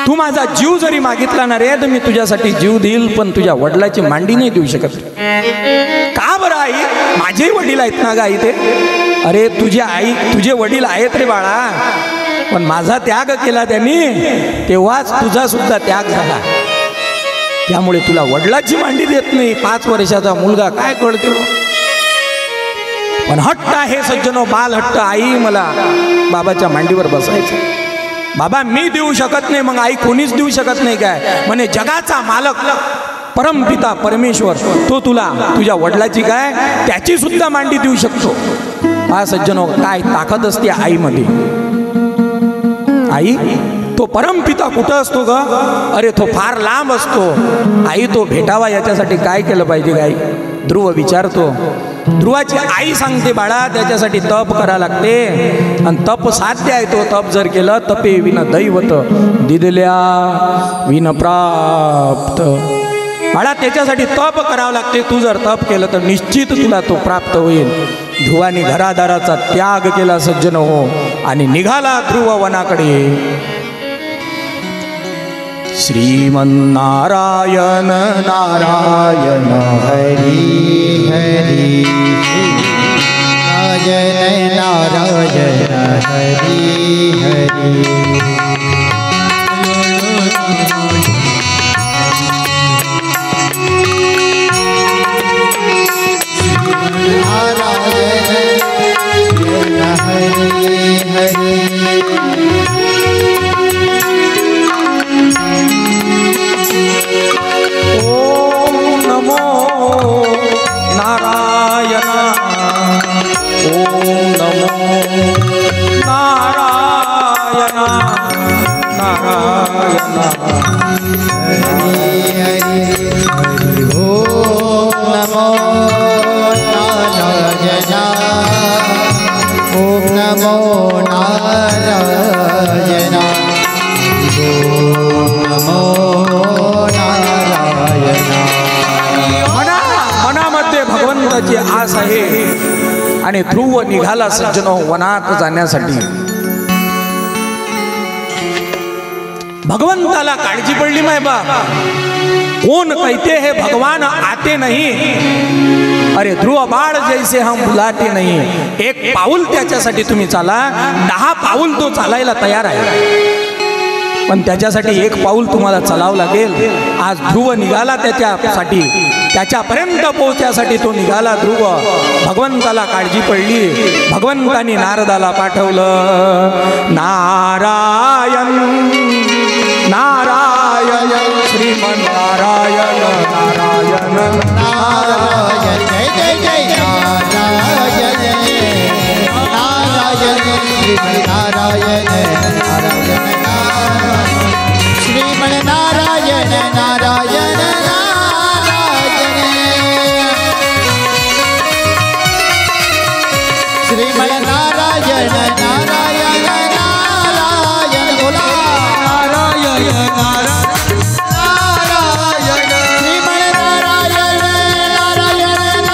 तू माझा जीव जरी मागितला ना रे तर मी तुझ्यासाठी जीव देईल, पण तुझ्या वडिलाची मांडी नाही देऊ शकत. का बरं आई? माझे वडील आहेत ना ग आई ते. अरे तुझे वडील आहेत रे बाळा, पण माझा त्याग केला त्यांनी तेव्हाच तुझा सुद्धा त्याग झाला. त्यामुळे तुला वडिलाची मांडी देत नाही. 5 वर्षाचा मुलगा काय कळतो, पण हट्ट आहे सज्जनो, बाल हट्ट. आई मला बाबाच्या मांडीवर बसायचं. बाबा मी देऊ शकत नाही, मग आई कोणीच देऊ शकत नाही काय? म्हणे जगाचा मालक परमपिता परमेश्वर तो तुला तुझ्या वडिलाची काय त्याची सुद्धा मांडी देऊ शकतो. हा सज्जनो, काय ताकद असते आईमध्ये. आई तो परमपिता कुठं असतो ग? अरे तो फार लांब असतो. आई तो भेटावा याच्यासाठी काय केलं पाहिजे गाई? ध्रुव विचारतो. ध्रुवाची आई सांगते बाळा त्याच्यासाठी तप करा लागते, आणि तप साध्य आहे. तो तप जर केलं तपे विन दैवत दिदल्या विन प्राप्त. बाळा त्याच्यासाठी तप करावं लागते. तू जर तप केलं तर निश्चित तुला तो प्राप्त होईल. ध्रुवाने घरादाराचा त्याग केला सज्जन हो, आणि निघाला ध्रुव वनाकडे. श्रीमन्नारायण नारायण हरी हरी नारायण नारायण हरी हरी. भगवंताची आस आहे, आणि ध्रुव निघाला सज्जनो वनात जाण्यासाठी. भगवंताला काळजी पडली माय बाप, कोण कहते है भगवान आते नहीं, अरे ध्रुव बाळ जैसे हम बुलाते नहीं. एक पाऊल त्याच्यासाठी तुम्ही चाला, 10 पाऊल तो चालायला तयार आहे, पण त्याच्यासाठी 1 पाऊल तुम्हाला चालावं लागेल. आज ध्रुव निघाला त्याच्यासाठी, त्याच्यापर्यंत पोहोचण्यासाठी तो निघाला ध्रुव. भगवंताला काळजी पडली, भगवंतानी नारदाला पाठवलं. नारायण नारायण श्रीमन्नारायण नारायण नारायण जय जय जय नारायण नारायण श्रीमन्नारायण नारायण श्रीमन्नारायण नारायण श्रीमन्नारायण नारायण नारायण बोला नारायण नारायण श्रीमन्नारायण नारायण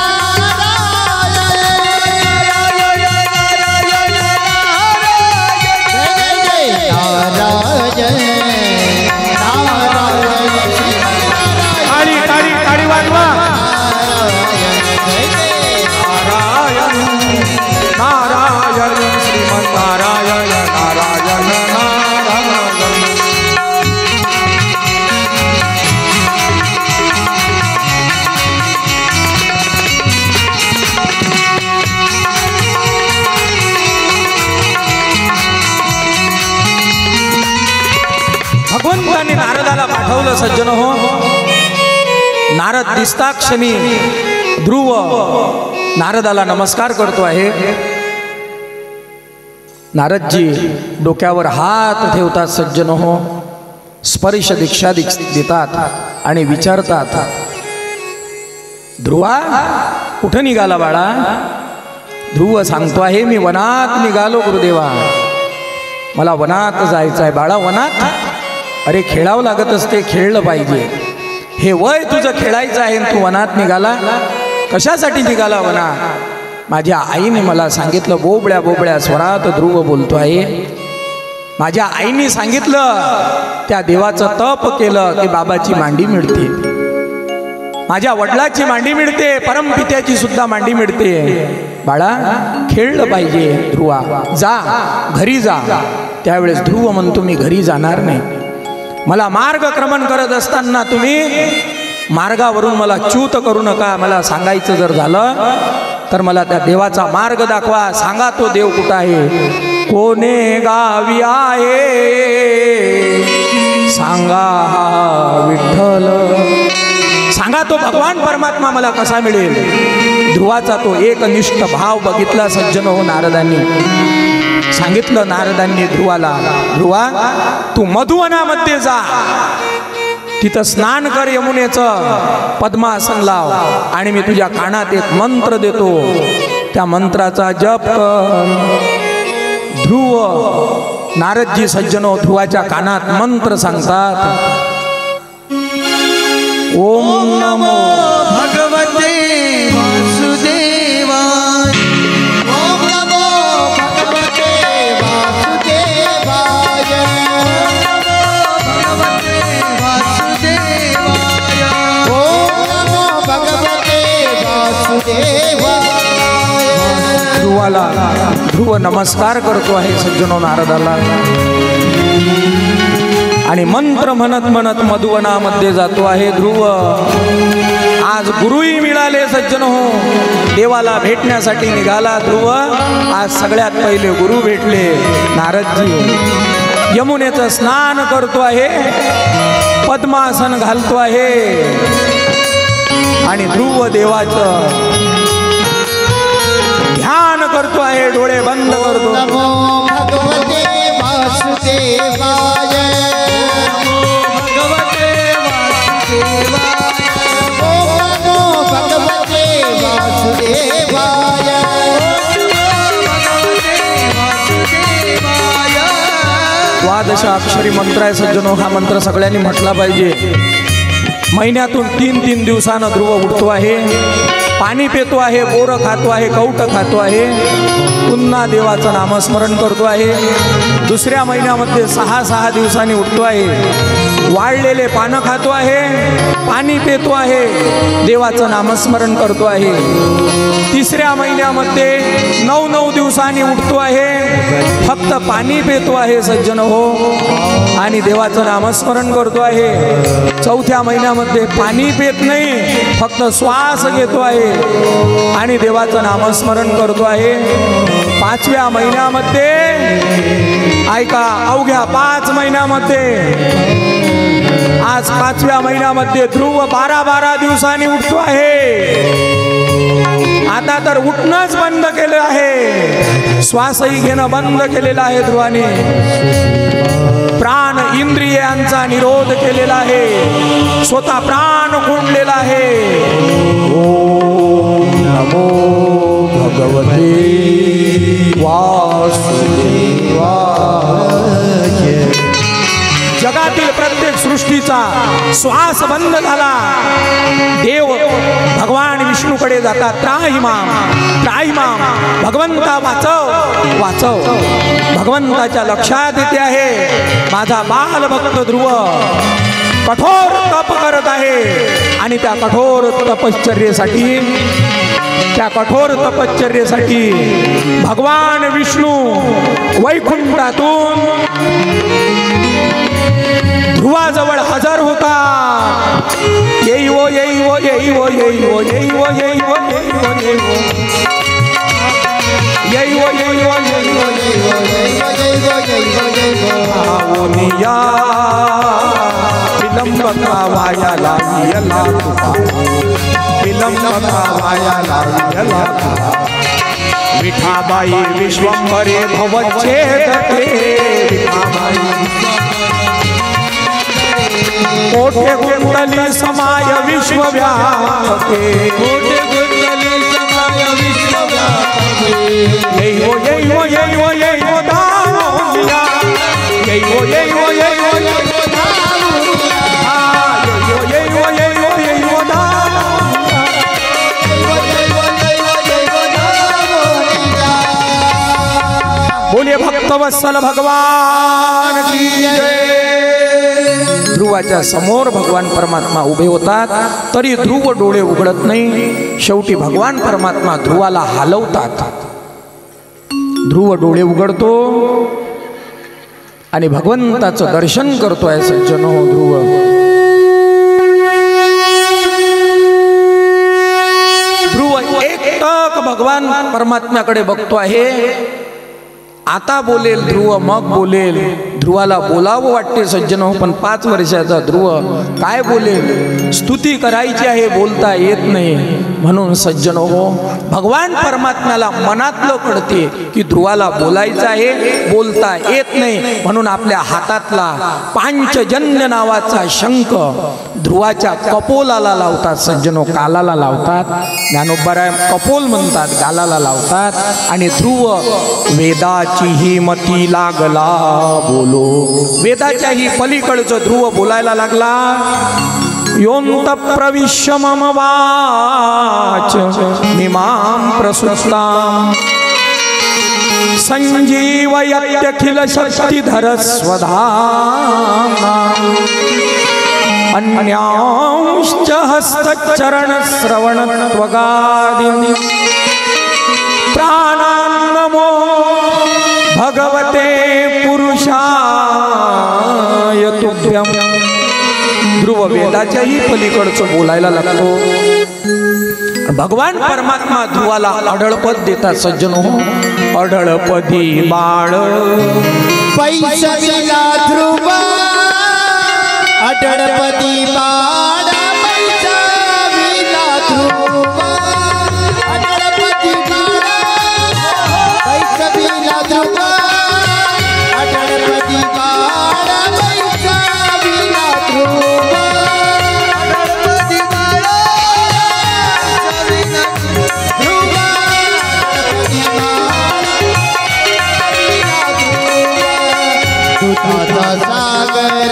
भगवंताने नारदाला पाठवलं सज्जन हो. नारद दिसता क्षणी ध्रुव नारदाला नमस्कार करतो आहे. नारदजी डोक्यावर हात ठेवतात सज्जन हो, स्पर्श दीक्षा देतात आणि विचारतात, ध्रुवा कुठं निघाला बाळा? ध्रुव सांगतो आहे, मी वनात निघालो गुरुदेवा, मला वनात जायचं आहे. बाळा वनात? अरे खेळावं लागत असते, खेळलं पाहिजे. हे वय तुझं खेळायचं आहे, तू वनात निघाला? कशासाठी निघाला वनात? माझ्या आईने मला सांगितलं. बोबड्या बोबड्या स्वरात ध्रुव बोलतो आहे, माझ्या आईने सांगितलं त्या देवाचं तप केलं की बाबाची मांडी मिळते, माझ्या वडिलाची मांडी मिळते, परमपित्याची सुद्धा मांडी मिळते. बाळा खेळलं पाहिजे ध्रुवा, जा घरी जा. त्यावेळेस ध्रुव म्हणतो मी घरी जाणार नाही. मला मार्गक्रमण करत असताना तुम्ही मार्गावरून मला च्यूत करू नका. मला सांगायचं जर झालं तर मला त्या देवाचा मार्ग दाखवा. सांगा तो देव कुठं आहे, कोणे गावी आहे सांगा विठ्ठल. सांगा तो भगवान परमात्मा मला कसा मिळेल. ध्रुवाचा तो एकनिष्ठ भाव बघितला सज्जन हो नारदांनी. सांगितलं नारदांनी ध्रुवाला, ध्रुवा तू मधुवनामध्ये जा, तिथं स्नान कर यमुनेचं, पद्मासन लाव आणि मी तुझ्या कानात एक मंत्र देतो, त्या मंत्राचा जप कर. ध्रुव नारदजी सज्जनो ध्रुवाच्या कानात मंत्र सांगतात. ओम नमो भगवते वासुदेवाय. ओम नमो भगवते वासुदेवाय. ओम नमो भगवते वासुदेवाय. ध्रुवाला ध्रुव नमस्कार करतो आहे सज्जनो नारदाला आणि मंत्र म्हणत म्हणत मधुवनामध्ये जातो आहे ध्रुव. आज गुरुही मिळाले सज्जन हो, देवाला भेटण्यासाठी निघाला ध्रुव. आज सगळ्यात पहिले गुरु भेटले नारदजी. यमुनेचं स्नान करतो आहे, पद्मासन घालतो आहे आणि ध्रुव देवाचं ध्यान करतो आहे, डोळे बंद करतो. नमो भगवते वासुदेवाय. द्वादश अक्षरी मंत्र आहे सज्जनो. हा मंत्र सगळ्यांनी म्हटला पाहिजे. महिन्यातून 3-3 दिवसानं ध्रुव उठतो आहे, पाणी पितो आहे, बोरं खातो आहे, कवटं खातो आहे, पुन्हा देवाचं नामस्मरण करतो आहे. दुसऱ्या महिन्यामध्ये 6-6 दिवसांनी उठतो आहे, वाळलेले पानं खातो आहे, पाणी पितो आहे, देवाचं नामस्मरण करतो आहे. तिसऱ्या महिन्यामध्ये 9-9 दिवसांनी उठतो आहे, फक्त पाणी पितो आहे सज्जन हो आणि देवाचं नामस्मरण करतो आहे. चौथ्या महिन्यामध्ये पाणी पित नाही, फक्त श्वास घेतो आहे आणि देवाचं नामस्मरण करतो आहे. 5व्या महिन्यामध्ये ऐका, अवघ्या 5 महिन्यामध्ये, आज 5व्या महिन्यामध्ये ध्रुव 12-12 दिवसांनी उठतो आहे. आता तर उठणंच बंद केलं आहे, श्वासही घेणं बंद केलेलं आहे ध्रुवाने. प्राण इंद्रियांचा निरोध केलेला आहे, स्वतः प्राण कोंडलेला आहे. ओम नमो भगवते वासुदेवाय. जगातील प्रत्येक सृष्टीचा श्वास बंद झाला. देव भगवान विष्णूकडे जातात, त्राही माम त्राही माम, भगवंता वाचव वाचव. भगवंताच्या लक्षात येते आहे माझा बालभक्त ध्रुव कठोर तप करत आहे आणि त्या कठोर तपश्चर्येसाठी भगवान विष्णू वैकुंठातून ध्रुवाजवळ हजर होता. येई वो येई वो येई वो येई वो येई वो येई वो येई वो येई वो येई वो येई वो येई वो आवनिया विलंब वाया लायला विलंब वाया लायला. विठाबाई विश्वंभरे भवच्छेदते. विठाबाई कोठे कुंडली समाय विश्वव्यापके. कोठे कुंडली समाय विश्वव्यापके. येई वो येई वो येई वो येई वो दानोलिया. येई वो येई वो येई वो येई वो दानोलिया. येई वो येई वो येई वो दानोलिया. बोलिए भक्तवत्सल वत्सल भगवान की जय। ध्रुवाच्या समोर भगवान परमात्मा उभे होतात, तरी ध्रुव डोळे उघडत नाही। शेवटी भगवान परमात्मा ध्रुवाला हलवतात। ध्रुव डोळे उघडतो आणि भगवंताचं दर्शन करतोय सज्जनो। ध्रुव एकटक भगवान परमात्म्याकडे बघतो आहे। आता बोलेल ध्रुव, मग बोलेल। ध्रुवाला बोलावं वाटते सज्जनो, पण 5 वर्षाचा ध्रुव काय बोलेल? स्तुती करायची आहे, बोलता येत नाही। म्हणून सज्जनो हो, भगवान परमात्म्याला मनातलं कळते की ध्रुवाला बोलायचं आहे, बोलता येत नाही। म्हणून आपल्या हातातला पांचजन्य नावाचा शंख ध्रुवाच्या कपोलाला लावतात सज्जनो, गालाला लावतात। ज्ञानोबराय कपोल म्हणतात, गालाला लावतात। आणि ध्रुव वेदाची ही मती लागला बोलो, वेदाच्या ही पलीकडचं ध्रुव बोलायला लागला। योंत प्रविश्य मम वाच मिमां प्रसुप्तां संजीवयत्यखिल शक्तिधर स्वधाम्ना अन्यांश्च हस्तचरण श्रवण त्वगादीन् प्राणान् नमो भगवते पुरुषाय तुभ्यं। ध्रुव वेदाच्याही पलीकडचं बोलायला लागतो। भगवान परमात्मा ध्रुवाला अढळपद देतात सज्जनो। अढळपदी बाळ पैसविला ध्रुव, अढळपदी बाळ पैसविला ध्रुव, अढळपदी बाळ पैसविला ध्रुव, अढळपदी बाळ पैसविला ध्रुव, अढळपदी बाळ पैसविला ध्रुव, अढळपदी बाळ दुधाचा सागर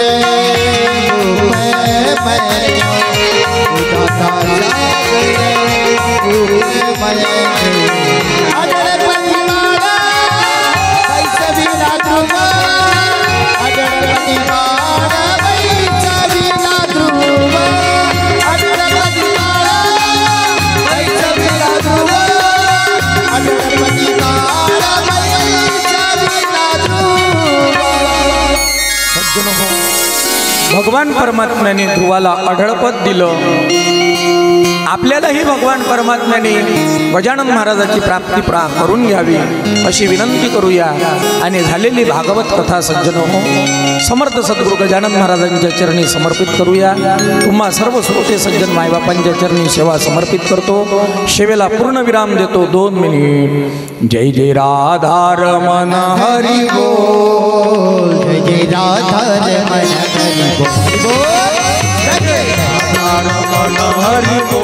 भगवान परमात्म्याने ध्रुवाला अढळपद दिलं। आपल्यालाही भगवान परमात्म्याने गजानन महाराजाची प्राप्ती करून घ्यावी अशी विनंती करूया। आणि झालेली भागवत कथा सज्जनो हो, समर्थ सद्गुरू गजानन महाराजांच्या चरणी समर्पित करूया। तुम्हा सर्व श्रोते सज्जन मायबापांच्या चरणी सेवा समर्पित करतो। सेवेला पूर्ण विराम देतो 2 मिनिट। जय जय राधारमण हरी बोल, जय जय राधारमण हरी बोल, राधारमण हरी बोल।